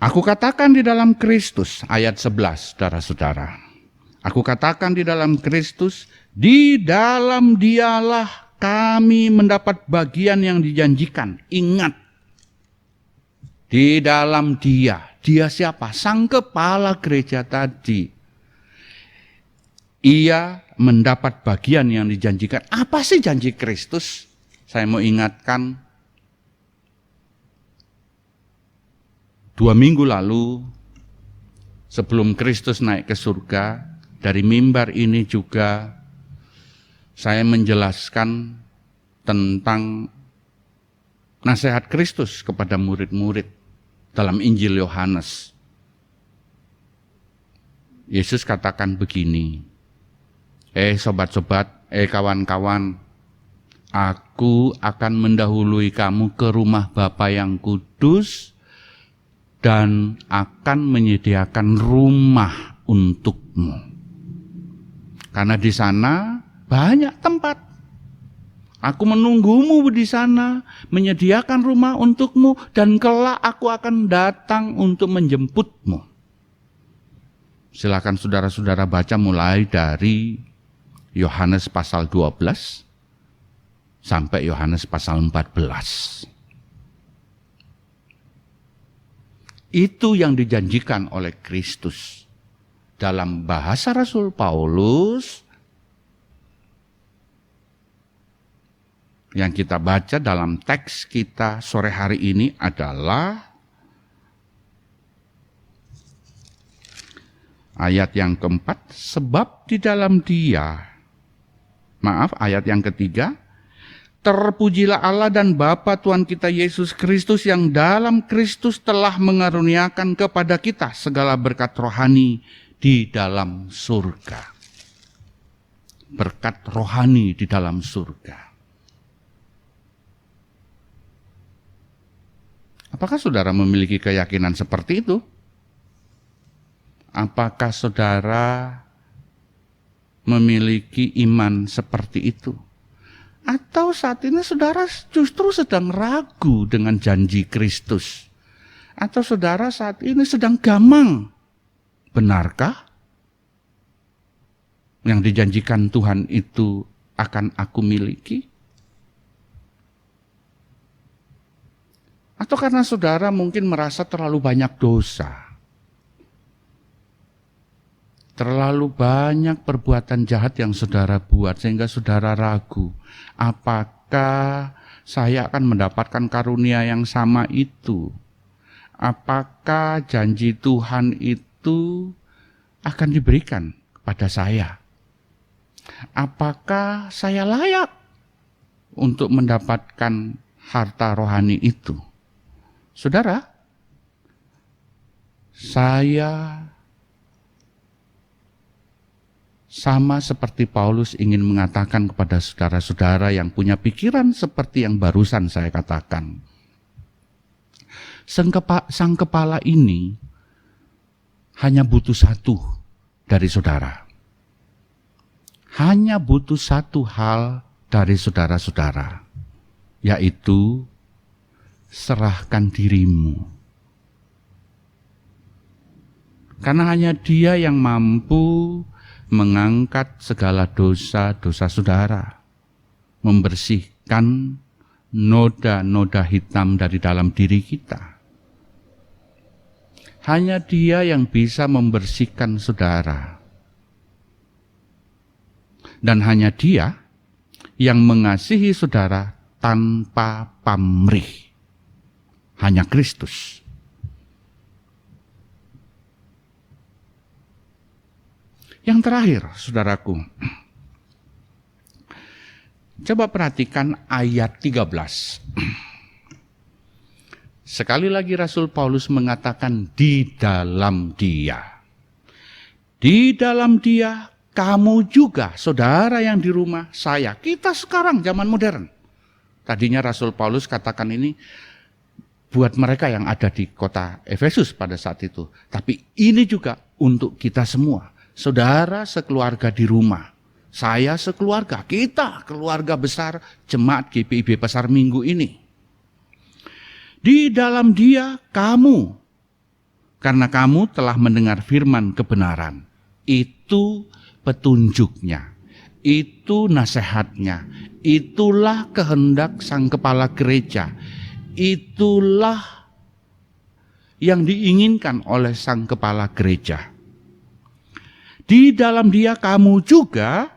Aku katakan di dalam Kristus, ayat 11, saudara-saudara. Aku katakan di dalam Kristus, di dalam Dialah kami mendapat bagian yang dijanjikan. Ingat, di dalam Dia. Dia siapa? Sang kepala gereja tadi. Ia mendapat bagian yang dijanjikan. Apa sih janji Kristus? Saya mau ingatkan, 2 minggu lalu, sebelum Kristus naik ke surga, dari mimbar ini juga saya menjelaskan tentang nasihat Kristus kepada murid-murid dalam Injil Yohanes. Yesus katakan begini, sobat-sobat, kawan-kawan, aku akan mendahului kamu ke rumah Bapa yang kudus dan akan menyediakan rumah untukmu. Karena di sana banyak tempat. Aku menunggumu di sana, menyediakan rumah untukmu, dan kelak aku akan datang untuk menjemputmu. Silakan saudara-saudara baca mulai dari Yohanes pasal 12 sampai Yohanes pasal 14. Itu yang dijanjikan oleh Kristus. Dalam bahasa Rasul Paulus, yang kita baca dalam teks kita sore hari ini adalah ayat yang keempat, sebab di dalam Dia, ayat yang ketiga, terpujilah Allah dan Bapa Tuhan kita Yesus Kristus yang dalam Kristus telah mengaruniakan kepada kita segala berkat rohani di dalam surga. Berkat rohani di dalam surga. Apakah saudara memiliki keyakinan seperti itu? Apakah saudara memiliki iman seperti itu? Atau saat ini saudara justru sedang ragu dengan janji Kristus? Atau saudara saat ini sedang gamang? Benarkah yang dijanjikan Tuhan itu akan aku miliki? Atau karena saudara mungkin merasa terlalu banyak dosa, Terlalu banyak perbuatan jahat yang saudara buat sehingga saudara ragu, apakah saya akan mendapatkan karunia yang sama itu? Apakah janji Tuhan itu akan diberikan kepada saya? Apakah saya layak untuk mendapatkan harta rohani itu? Saudara, saya sama seperti Paulus ingin mengatakan kepada saudara-saudara yang punya pikiran seperti yang barusan saya katakan. Sang kepala ini hanya butuh satu dari saudara. Hanya butuh satu hal dari saudara-saudara, yaitu serahkan dirimu. Karena hanya Dia yang mampu mengangkat segala dosa-dosa saudara, membersihkan noda-noda hitam dari dalam diri kita. Hanya Dia yang bisa membersihkan saudara. Dan hanya Dia yang mengasihi saudara tanpa pamrih. Hanya Kristus. Yang terakhir, saudaraku, coba perhatikan ayat 13. Sekali lagi Rasul Paulus mengatakan di dalam Dia. Di dalam Dia kamu juga, saudara yang di rumah, saya, kita sekarang zaman modern. Tadinya Rasul Paulus katakan ini buat mereka yang ada di kota Efesus pada saat itu. Tapi ini juga untuk kita semua. Saudara sekeluarga di rumah, saya sekeluarga, kita keluarga besar Jemaat GPIB Pasar Minggu ini. Di dalam Dia kamu, karena kamu telah mendengar firman kebenaran, itu petunjuknya, itu nasihatnya, itulah kehendak Sang Kepala Gereja, itulah yang diinginkan oleh Sang Kepala Gereja. Di dalam Dia kamu juga,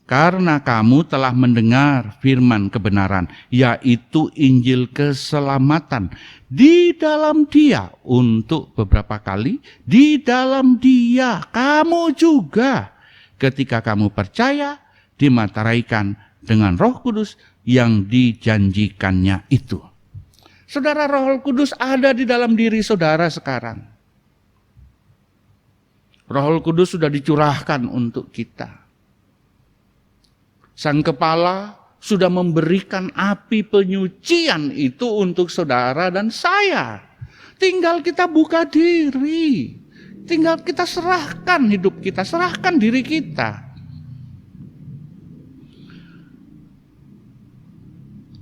karena kamu telah mendengar firman kebenaran, yaitu Injil keselamatan. Di dalam Dia, untuk beberapa kali, di dalam Dia kamu juga, ketika kamu percaya, dimateraikan dengan Roh Kudus yang dijanjikannya itu. Saudara, Roh Kudus ada di dalam diri saudara sekarang. Roh Kudus sudah dicurahkan untuk kita. Sang Kepala sudah memberikan api penyucian itu untuk saudara dan saya. Tinggal kita buka diri. Tinggal kita serahkan hidup kita, serahkan diri kita.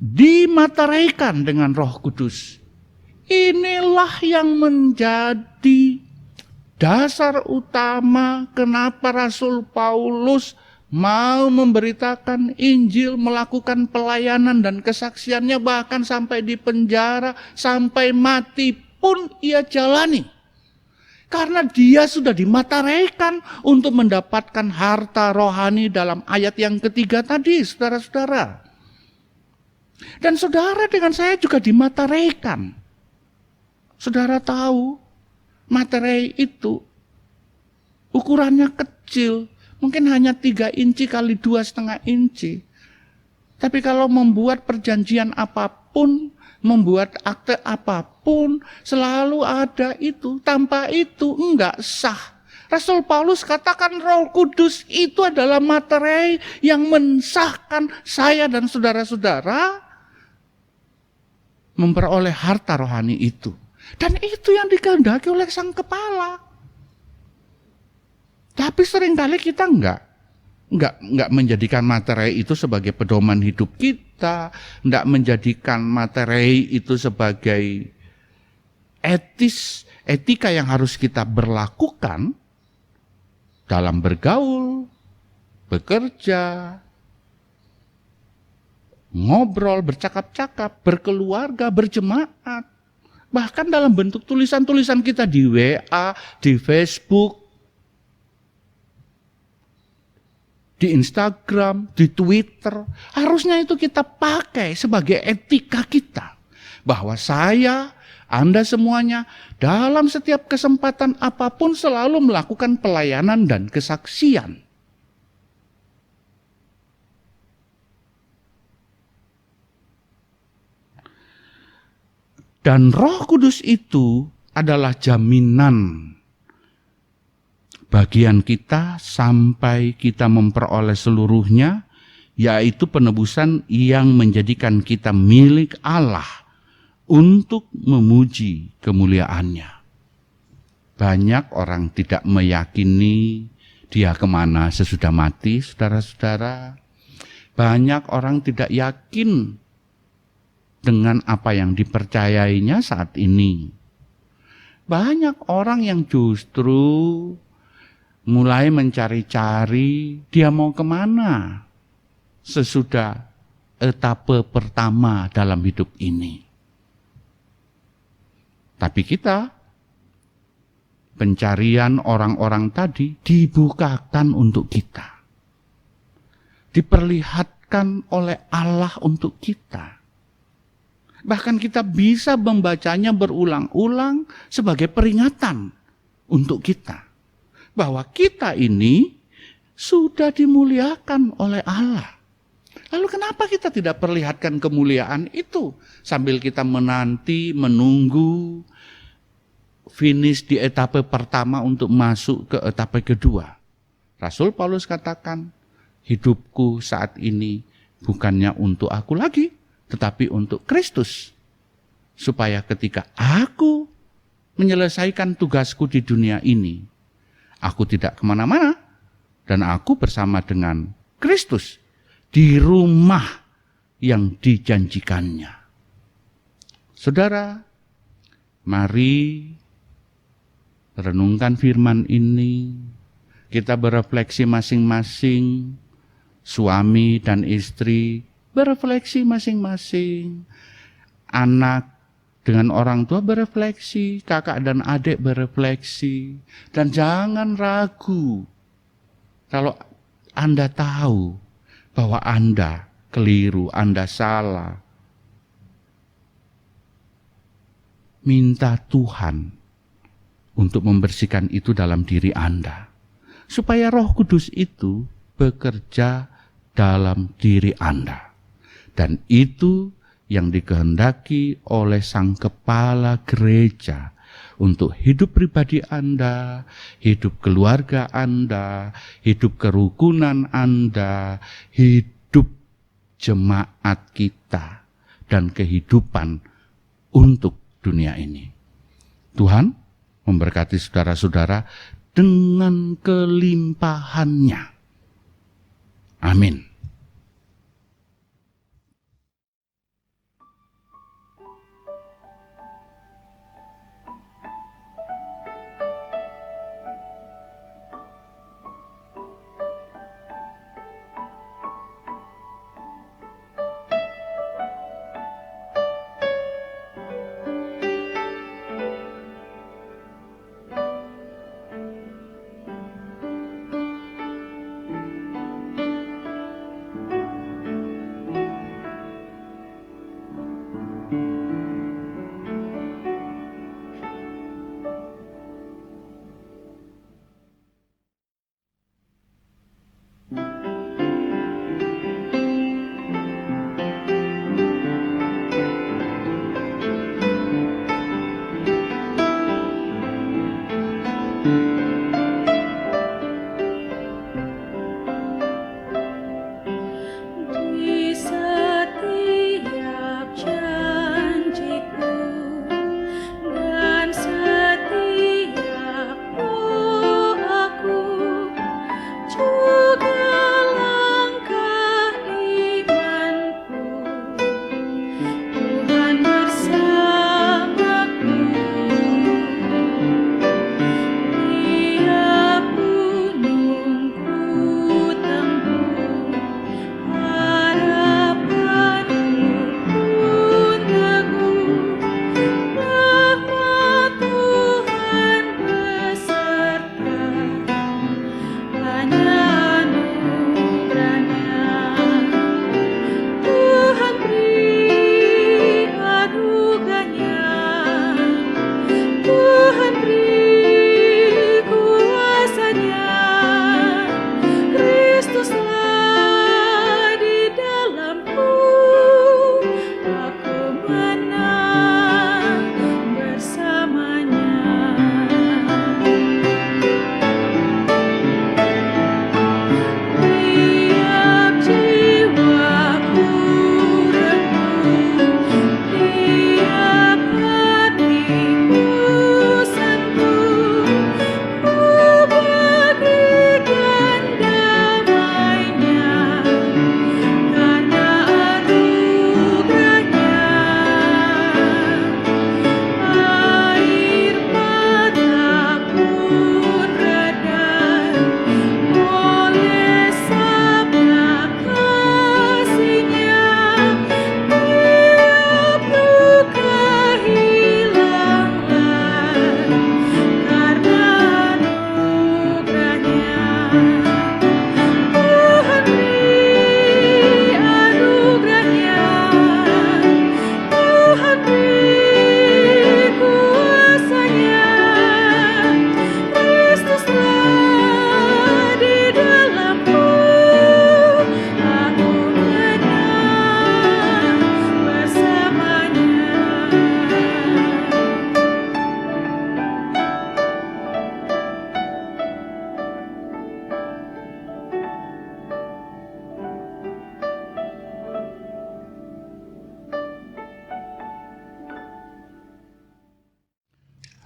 Dimateraikan dengan Roh Kudus. Inilah yang menjadi dasar utama kenapa Rasul Paulus mau memberitakan Injil, melakukan pelayanan dan kesaksiannya, bahkan sampai di penjara, sampai mati pun ia jalani. Karena dia sudah dimateraikan untuk mendapatkan harta rohani dalam ayat yang ketiga tadi, saudara-saudara. Dan saudara dengan saya juga dimateraikan. Saudara tahu, materai itu ukurannya kecil, mungkin hanya 3 inci kali 2,5 inci. Tapi kalau membuat perjanjian apapun, membuat akte apapun, selalu ada itu. Tanpa itu enggak sah. Rasul Paulus katakan Roh Kudus itu adalah materai yang mensahkan saya dan saudara-saudara memperoleh harta rohani itu. Dan itu yang dikehendaki oleh Sang Kepala. Tapi seringkali kita enggak menjadikan materai itu sebagai pedoman hidup kita, enggak menjadikan materai itu sebagai etika yang harus kita berlakukan dalam bergaul, bekerja, ngobrol, bercakap-cakap, berkeluarga, berjemaat. Bahkan dalam bentuk tulisan-tulisan kita di WA, di Facebook. di Instagram, di Twitter. Harusnya itu kita pakai sebagai etika kita. Bahwa saya, Anda semuanya dalam setiap kesempatan apapun selalu melakukan pelayanan dan kesaksian. Dan Roh Kudus itu adalah jaminan bagian kita sampai kita memperoleh seluruhnya, yaitu penebusan yang menjadikan kita milik Allah untuk memuji kemuliaannya. Banyak orang tidak meyakini dia kemana sesudah mati, saudara-saudara. Banyak orang tidak yakin dengan apa yang dipercayainya saat ini. Banyak orang yang justru mulai mencari-cari dia mau kemana sesudah etape pertama dalam hidup ini. Tapi kita, pencarian orang-orang tadi dibukakan untuk kita. Diperlihatkan oleh Allah untuk kita. Bahkan kita bisa membacanya berulang-ulang sebagai peringatan untuk kita. Bahwa kita ini sudah dimuliakan oleh Allah. Lalu kenapa kita tidak perlihatkan kemuliaan itu sambil kita menanti, menunggu finish di etape pertama untuk masuk ke etape kedua? Rasul Paulus katakan, hidupku saat ini bukannya untuk aku lagi, tetapi untuk Kristus. Supaya ketika aku menyelesaikan tugasku di dunia ini, aku tidak kemana-mana, dan aku bersama dengan Kristus di rumah yang dijanjikannya. Saudara, mari renungkan firman ini, kita berefleksi masing-masing, suami dan istri berefleksi masing-masing, anak dengan orang tua berefleksi, kakak dan adik berefleksi, dan jangan ragu kalau Anda tahu bahwa Anda keliru, Anda salah. Minta Tuhan untuk membersihkan itu dalam diri Anda, supaya Roh Kudus itu bekerja dalam diri Anda. Dan itu yang dikehendaki oleh Sang Kepala Gereja untuk hidup pribadi Anda, hidup keluarga Anda, hidup kerukunan Anda, hidup jemaat kita, dan kehidupan untuk dunia ini. Tuhan memberkati saudara-saudara dengan kelimpahannya. Amin. Di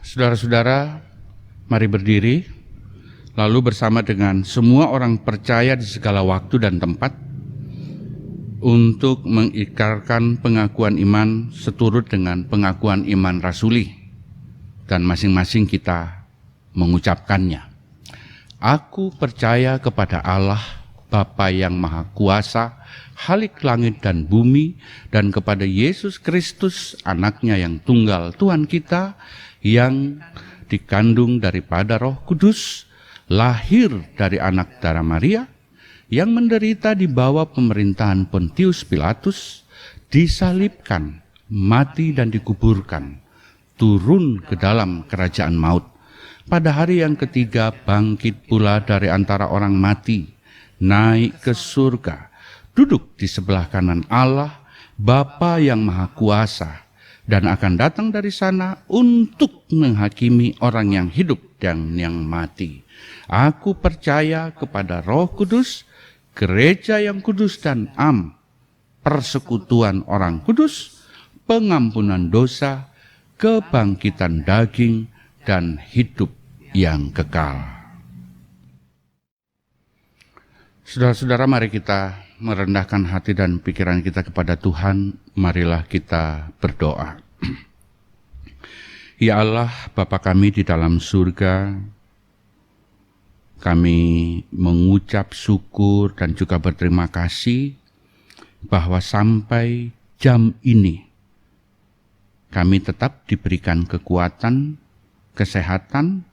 Saudara-saudara, mari berdiri, lalu bersama dengan semua orang percaya di segala waktu dan tempat untuk mengikrarkan pengakuan iman seturut dengan pengakuan iman rasuli, dan masing-masing kita mengucapkannya. Aku percaya kepada Allah, Bapa yang Maha Kuasa, Khalik langit dan bumi, dan kepada Yesus Kristus, anaknya yang tunggal Tuhan kita, yang dikandung daripada Roh Kudus, lahir dari anak darah Maria, yang menderita di bawah pemerintahan Pontius Pilatus, disalibkan, mati dan dikuburkan, turun ke dalam kerajaan maut. Pada hari yang ketiga bangkit pula dari antara orang mati, naik ke surga, duduk di sebelah kanan Allah, Bapa yang Maha Kuasa, dan akan datang dari sana untuk menghakimi orang yang hidup dan yang mati. Aku percaya kepada Roh Kudus, gereja yang kudus dan am, persekutuan orang kudus, pengampunan dosa, kebangkitan daging, dan hidup yang kekal. Saudara-saudara, mari kita merendahkan hati dan pikiran kita kepada Tuhan. Marilah kita berdoa. Ya Allah, Bapa kami di dalam surga, kami mengucap syukur dan juga berterima kasih bahwa sampai jam ini kami tetap diberikan kekuatan, kesehatan,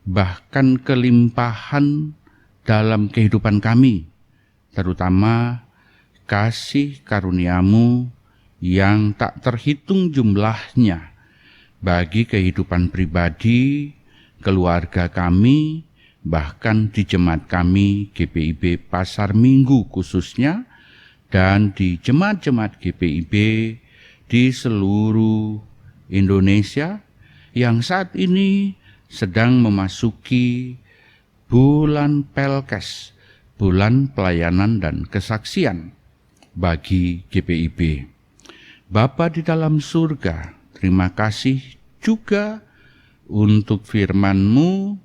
bahkan kelimpahan dalam kehidupan kami, terutama kasih karunia-Mu yang tak terhitung jumlahnya bagi kehidupan pribadi, keluarga kami, bahkan di jemaat kami GPIB Pasar Minggu khususnya, dan di jemaat-jemaat GPIB di seluruh Indonesia yang saat ini sedang memasuki bulan Pelkes, bulan pelayanan dan kesaksian bagi GPIB. Bapa di dalam surga, terima kasih juga untuk firman-Mu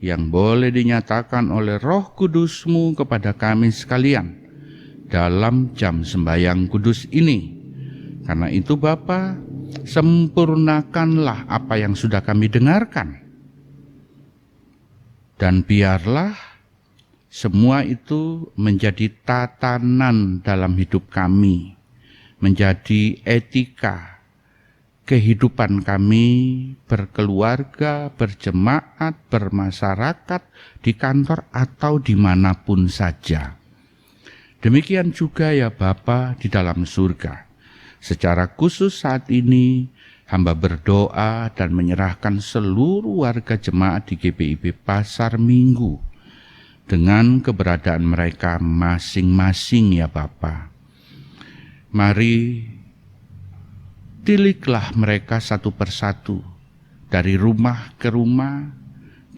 yang boleh dinyatakan oleh Roh Kudus-Mu kepada kami sekalian dalam jam sembahyang kudus ini. Karena itu Bapa, sempurnakanlah apa yang sudah kami dengarkan. Dan biarlah semua itu menjadi tatanan dalam hidup kami, menjadi etika kehidupan kami berkeluarga, berjemaat, bermasyarakat, di kantor atau dimanapun saja. Demikian juga ya Bapa di dalam surga. Secara khusus saat ini hamba berdoa dan menyerahkan seluruh warga jemaat di GPIB Pasar Minggu dengan keberadaan mereka masing-masing ya Bapa. Mari tiliklah mereka satu persatu, dari rumah ke rumah,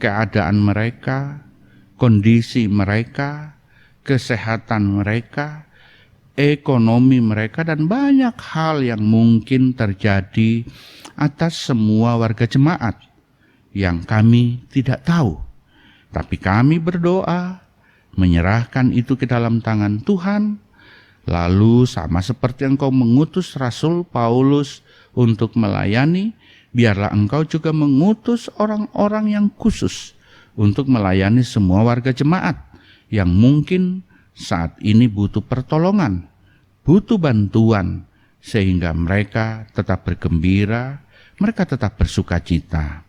keadaan mereka, kondisi mereka, kesehatan mereka, ekonomi mereka, dan banyak hal yang mungkin terjadi atas semua warga jemaat yang kami tidak tahu. Tapi kami berdoa, menyerahkan itu ke dalam tangan Tuhan. Lalu sama seperti Engkau mengutus Rasul Paulus untuk melayani, biarlah Engkau juga mengutus orang-orang yang khusus untuk melayani semua warga jemaat yang mungkin saat ini butuh pertolongan, butuh bantuan, sehingga mereka tetap bergembira, mereka tetap bersukacita.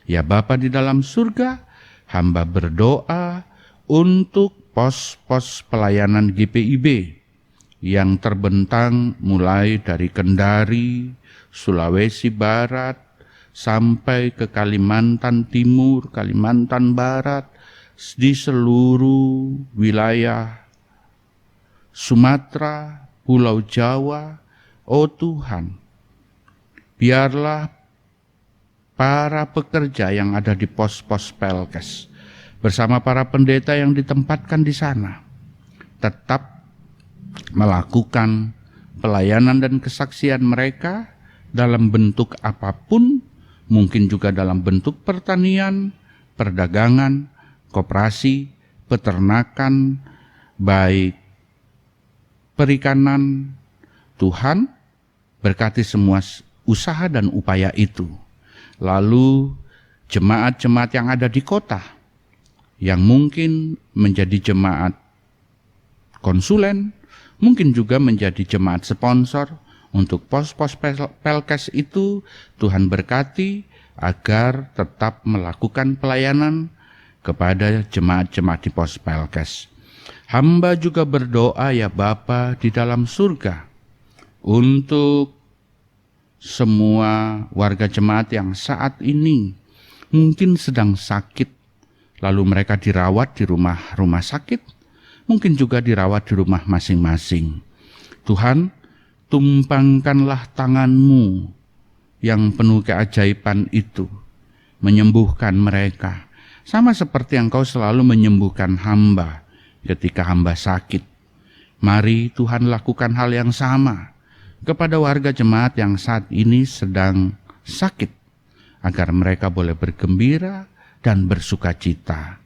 Ya Bapa di dalam surga, hamba berdoa untuk pos-pos pelayanan GPIB yang terbentang mulai dari Kendari, Sulawesi Barat, sampai ke Kalimantan Timur, Kalimantan Barat, di seluruh wilayah Sumatera, Pulau Jawa. Oh Tuhan, biarlah para pekerja yang ada di pos-pos Pelkes bersama para pendeta yang ditempatkan di sana tetap melakukan pelayanan dan kesaksian mereka dalam bentuk apapun mungkin juga dalam bentuk pertanian, perdagangan, koperasi, peternakan, baik perikanan. Tuhan berkati semua usaha dan upaya itu. Lalu jemaat-jemaat yang ada di kota, yang mungkin menjadi jemaat konsulen, mungkin juga menjadi jemaat sponsor untuk pos-pos Pelkes itu, Tuhan berkati agar tetap melakukan pelayanan kepada jemaat-jemaat di pos Pelkes. Hamba juga berdoa ya Bapa di dalam surga untuk semua warga jemaat yang saat ini mungkin sedang sakit, lalu mereka dirawat di rumah sakit, mungkin juga dirawat di rumah masing-masing. Tuhan, tumpangkanlah tangan-Mu yang penuh keajaiban itu, menyembuhkan mereka, sama seperti Engkau selalu menyembuhkan hamba ketika hamba sakit. Mari Tuhan lakukan hal yang sama kepada warga jemaat yang saat ini sedang sakit, agar mereka boleh bergembira dan bersukacita.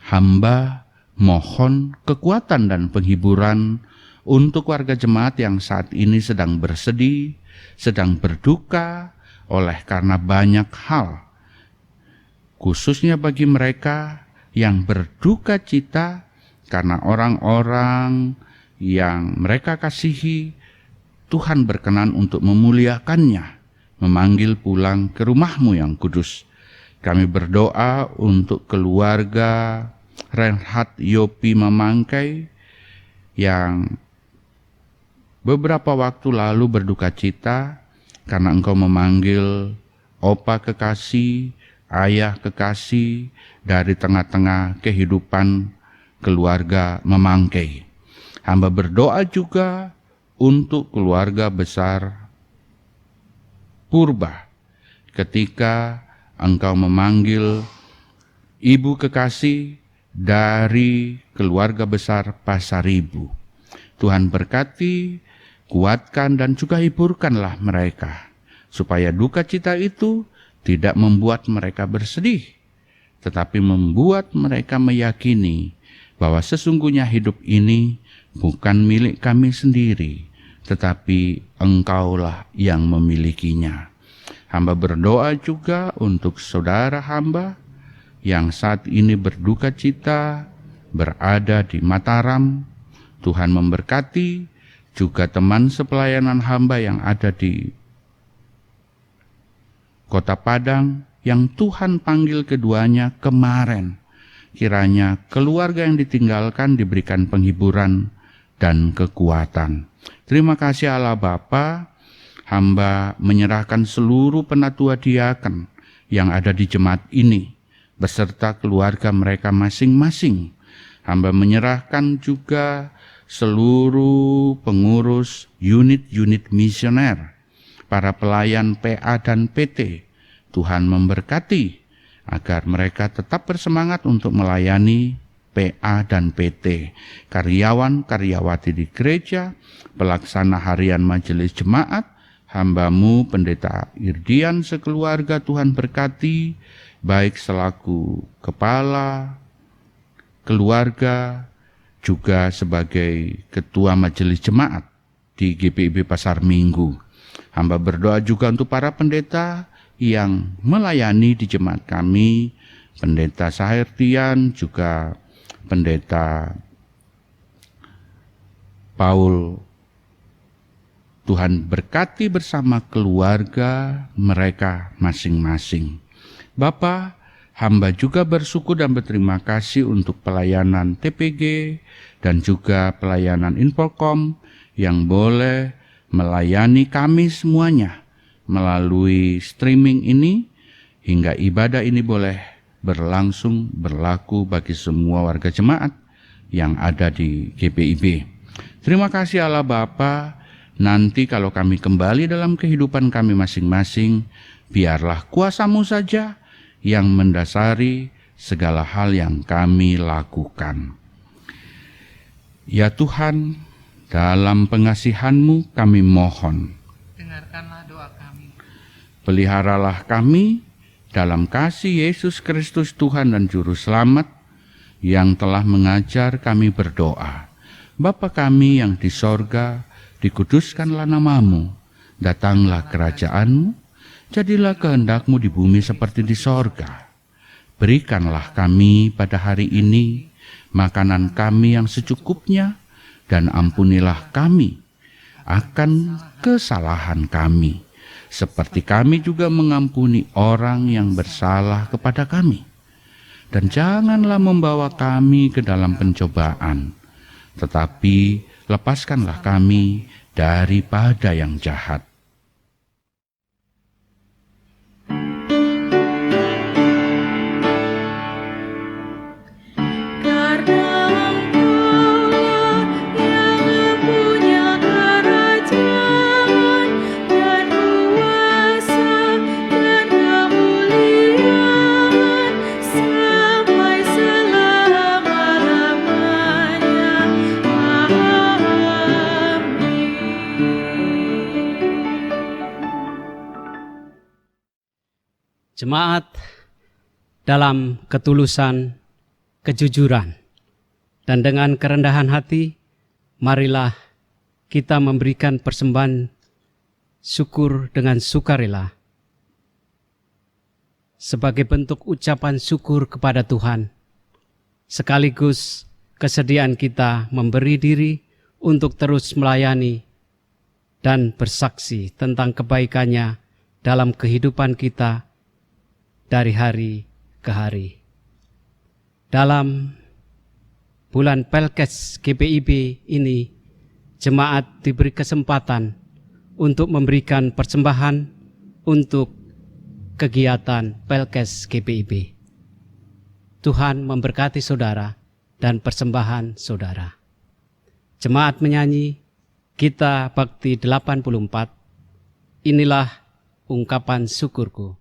Hamba mohon kekuatan dan penghiburan untuk warga jemaat yang saat ini sedang bersedih, sedang berduka oleh karena banyak hal, khususnya bagi mereka yang berduka cita karena orang-orang yang mereka kasihi, Tuhan berkenan untuk memuliakannya, memanggil pulang ke rumah-Mu yang kudus. Kami berdoa untuk keluarga Renhat Yopi Mamangkai yang beberapa waktu lalu berduka cita karena Engkau memanggil opa kekasih, ayah kekasih dari tengah-tengah kehidupan keluarga Mamangkai. Hamba berdoa juga untuk keluarga besar Purba ketika Engkau memanggil ibu kekasih dari keluarga besar Pasaribu. Tuhan berkati, kuatkan dan juga hiburkanlah mereka, supaya duka cita itu tidak membuat mereka bersedih, tetapi membuat mereka meyakini bahwa sesungguhnya hidup ini bukan milik kami sendiri, tetapi Engkaulah yang memilikinya. Hamba berdoa juga untuk saudara hamba yang saat ini berduka cita berada di Mataram. Tuhan memberkati juga teman sepelayanan hamba yang ada di Kota Padang yang Tuhan panggil keduanya kemarin. Kiranya keluarga yang ditinggalkan diberikan penghiburan dan kekuatan. Terima kasih Allah Bapa. Hamba menyerahkan seluruh penatua diaken yang ada di jemaat ini beserta keluarga mereka masing-masing. Hamba menyerahkan juga seluruh pengurus unit-unit misioner, para pelayan PA dan PT. Tuhan memberkati agar mereka tetap bersemangat untuk melayani PA dan PT, karyawan-karyawati di gereja, pelaksana harian majelis jemaat, hamba-Mu Pendeta Irdian sekeluarga. Tuhan berkati, baik selaku kepala keluarga, juga sebagai ketua majelis jemaat di GPIB Pasar Minggu. Hamba berdoa juga untuk para pendeta yang melayani di jemaat kami, Pendeta Sahertian, juga Pendeta Paul. Tuhan berkati bersama keluarga mereka masing-masing. Bapa, hamba juga bersyukur dan berterima kasih untuk pelayanan TPG dan juga pelayanan Infocom yang boleh melayani kami semuanya melalui streaming ini, hingga ibadah ini boleh berlangsung berlaku bagi semua warga jemaat yang ada di GPIB. Terima kasih Allah Bapa. Nanti kalau kami kembali dalam kehidupan kami masing-masing, biarlah kuasa-Mu saja yang mendasari segala hal yang kami lakukan. Ya Tuhan, dalam pengasihan-Mu kami mohon, dengarkanlah doa kami. Peliharalah kami dalam kasih Yesus Kristus Tuhan dan Juru Selamat, yang telah mengajar kami berdoa. Bapa kami yang di sorga, dikuduskanlah namamu, datanglah kerajaanmu, jadilah kehendak-Mu di bumi seperti di sorga. Berikanlah kami pada hari ini makanan kami yang secukupnya, dan ampunilah kami akan kesalahan kami, seperti kami juga mengampuni orang yang bersalah kepada kami. Dan janganlah membawa kami ke dalam pencobaan, tetapi lepaskanlah kami daripada yang jahat. Jemaat, dalam ketulusan, kejujuran, dan dengan kerendahan hati, marilah kita memberikan persembahan syukur dengan sukarela sebagai bentuk ucapan syukur kepada Tuhan, sekaligus kesediaan kita memberi diri untuk terus melayani dan bersaksi tentang kebaikannya dalam kehidupan kita dari hari ke hari. Dalam bulan Pelkes GPIB ini, jemaat diberi kesempatan untuk memberikan persembahan untuk kegiatan Pelkes GPIB. Tuhan memberkati saudara dan persembahan saudara. Jemaat menyanyi Gita Bakti 84, inilah ungkapan syukurku.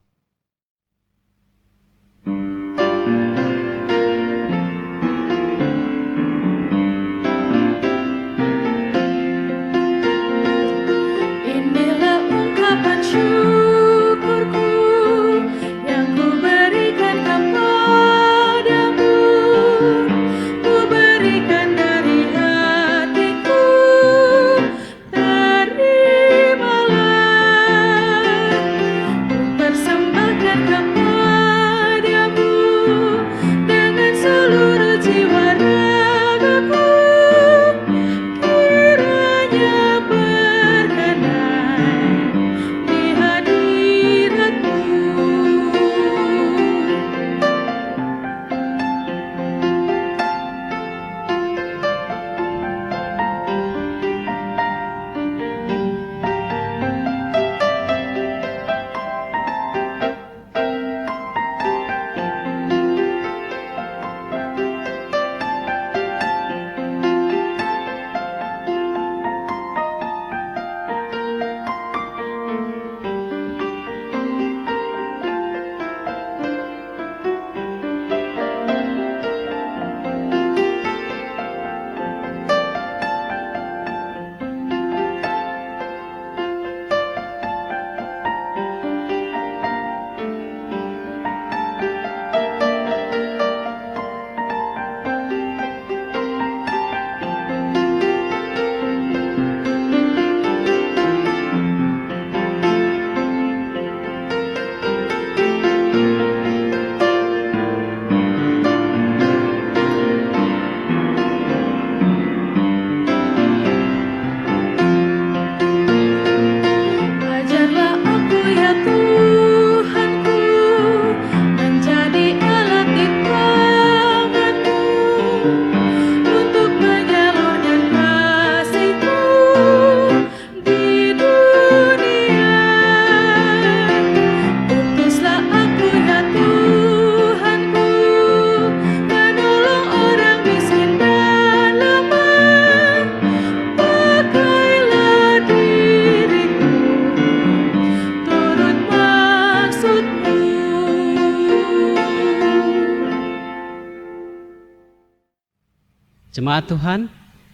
Jemaat Tuhan,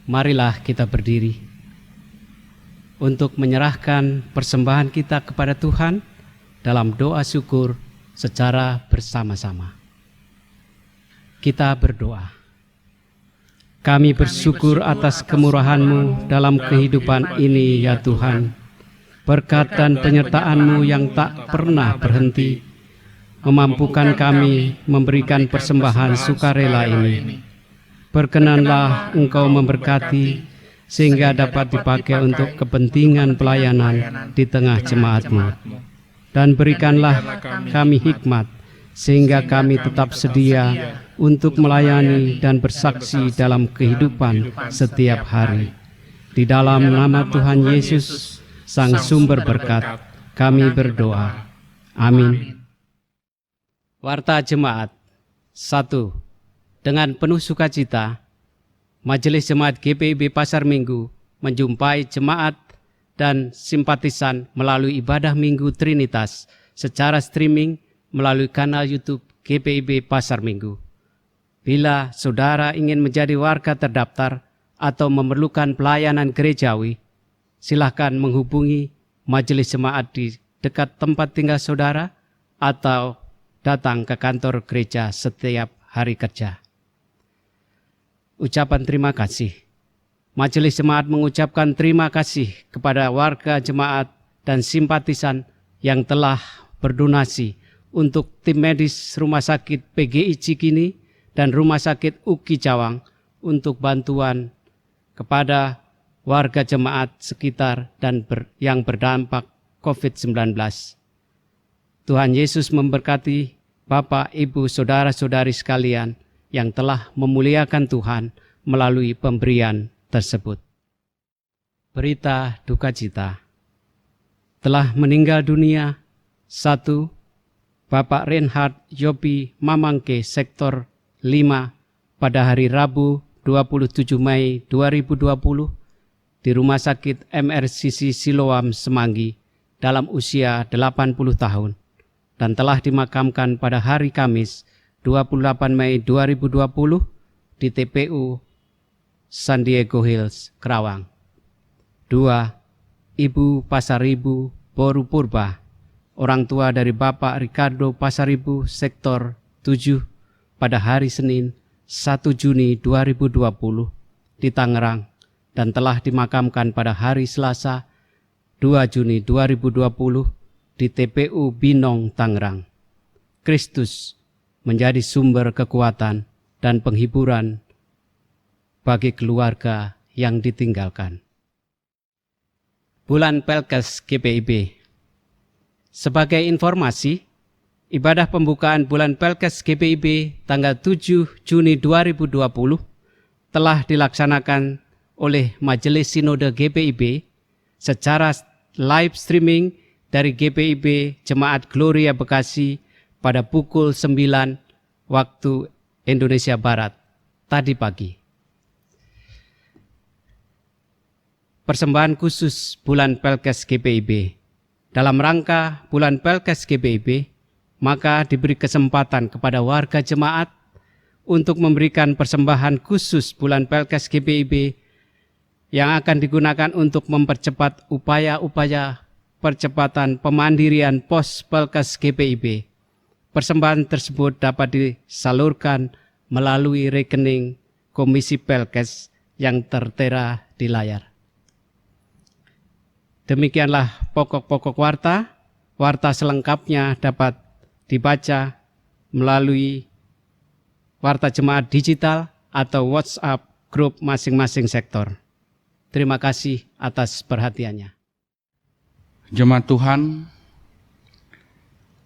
marilah kita berdiri untuk menyerahkan persembahan kita kepada Tuhan dalam doa syukur secara bersama-sama. Kita berdoa. Kami bersyukur atas kemurahan-Mu dalam kehidupan ini ya Tuhan. Berkat dan penyertaan-Mu yang tak pernah berhenti memampukan kami memberikan persembahan sukarela ini. Berkenanlah Engkau memberkati sehingga dapat dipakai untuk kepentingan pelayanan di tengah jemaat-Mu. Dan berikanlah kami hikmat sehingga kami tetap sedia untuk melayani dan bersaksi dalam kehidupan setiap hari. Di dalam nama Tuhan Yesus, Sang Sumber Berkat, kami berdoa. Amin. Warta Jemaat 1. Dengan penuh sukacita, Majelis Jemaat GPIB Pasar Minggu menjumpai jemaat dan simpatisan melalui ibadah Minggu Trinitas secara streaming melalui kanal YouTube GPIB Pasar Minggu. Bila saudara ingin menjadi warga terdaftar atau memerlukan pelayanan gerejawi, silakan menghubungi majelis jemaat di dekat tempat tinggal saudara atau datang ke kantor gereja setiap hari kerja. Ucapan terima kasih. Majelis jemaat mengucapkan terima kasih kepada warga jemaat dan simpatisan yang telah berdonasi untuk tim medis Rumah Sakit PGI Cikini dan Rumah Sakit UKI Cawang untuk bantuan kepada warga jemaat sekitar dan yang berdampak COVID-19. Tuhan Yesus memberkati Bapak, Ibu, Saudara-saudari sekalian yang telah memuliakan Tuhan melalui pemberian tersebut. Berita duka cita. Telah meninggal dunia 1. Bapak Reinhard Yopi Mamangke Sektor 5 pada hari Rabu 27 Mei 2020 di Rumah Sakit MRCC Siloam Semanggi dalam usia 80 tahun dan telah dimakamkan pada hari Kamis 28 Mei 2020 di TPU San Diego Hills, Kerawang. 2. Ibu Pasaribu Boru Purba, orang tua dari Bapak Ricardo Pasaribu Sektor 7 pada hari Senin 1 Juni 2020 di Tangerang dan telah dimakamkan pada hari Selasa 2 Juni 2020 di TPU Binong, Tangerang. Kristus menjadi sumber kekuatan dan penghiburan bagi keluarga yang ditinggalkan. Bulan Pelkes GPIB. Sebagai informasi, ibadah pembukaan bulan Pelkes GPIB tanggal 7 Juni 2020 telah dilaksanakan oleh Majelis Sinode GPIB secara live streaming dari GPIB Jemaat Gloria Bekasi pada pukul 9 waktu Indonesia Barat tadi pagi. Persembahan khusus bulan Pelkes GPIB. Dalam rangka bulan Pelkes GPIB, maka diberi kesempatan kepada warga jemaat untuk memberikan persembahan khusus bulan Pelkes GPIB yang akan digunakan untuk mempercepat upaya-upaya percepatan pemandirian pos Pelkes GPIB. Persembahan tersebut dapat disalurkan melalui rekening Komisi Pelkes yang tertera di layar. Demikianlah pokok-pokok warta. Warta selengkapnya dapat dibaca melalui warta jemaat digital atau WhatsApp grup masing-masing sektor. Terima kasih atas perhatiannya. Jemaat Tuhan,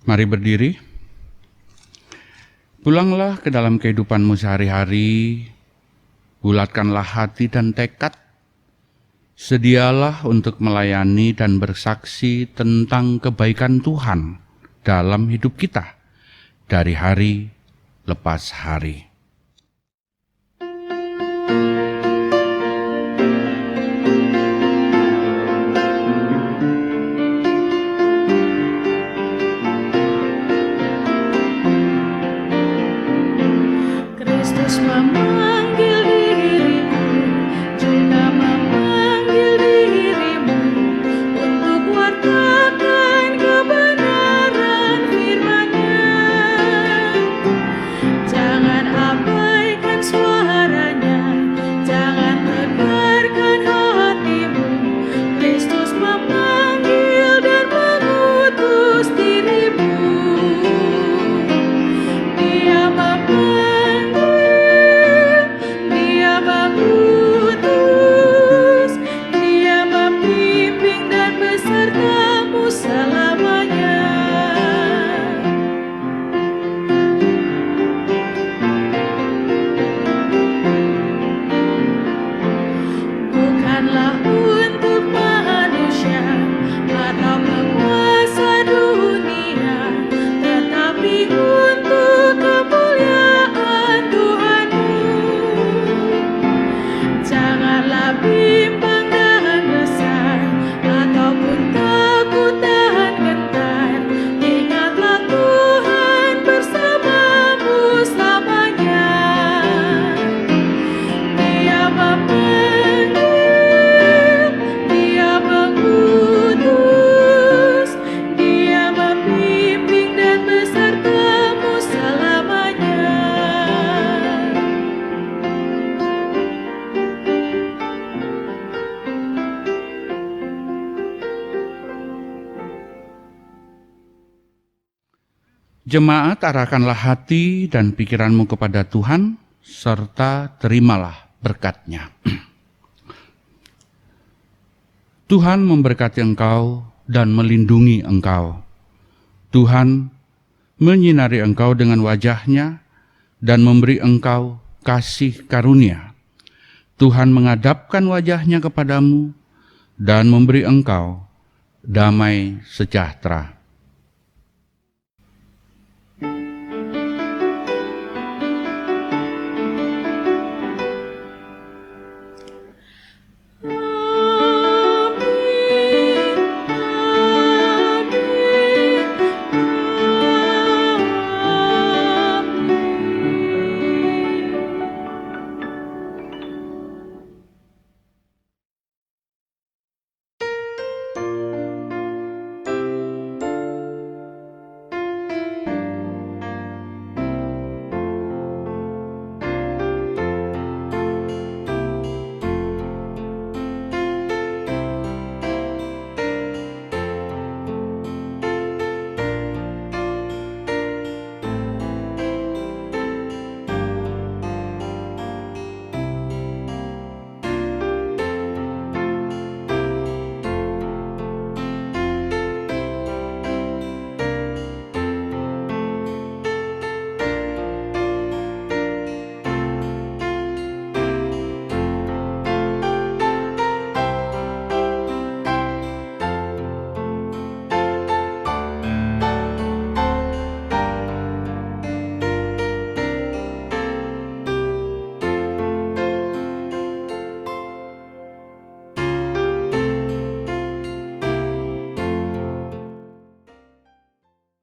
mari berdiri. Pulanglah ke dalam kehidupanmu sehari-hari, bulatkanlah hati dan tekad. Sedialah untuk melayani dan bersaksi tentang kebaikan Tuhan dalam hidup kita dari hari lepas hari. Kristus memanggil dirimu, juga memanggil dirimu untuk wartakan kebenaran. Jemaat, arahkanlah hati dan pikiranmu kepada Tuhan, serta terimalah berkat-Nya. Tuhan memberkati engkau dan melindungi engkau. Tuhan menyinari engkau dengan wajah-Nya dan memberi engkau kasih karunia. Tuhan menghadapkan wajah-Nya kepadamu dan memberi engkau damai sejahtera.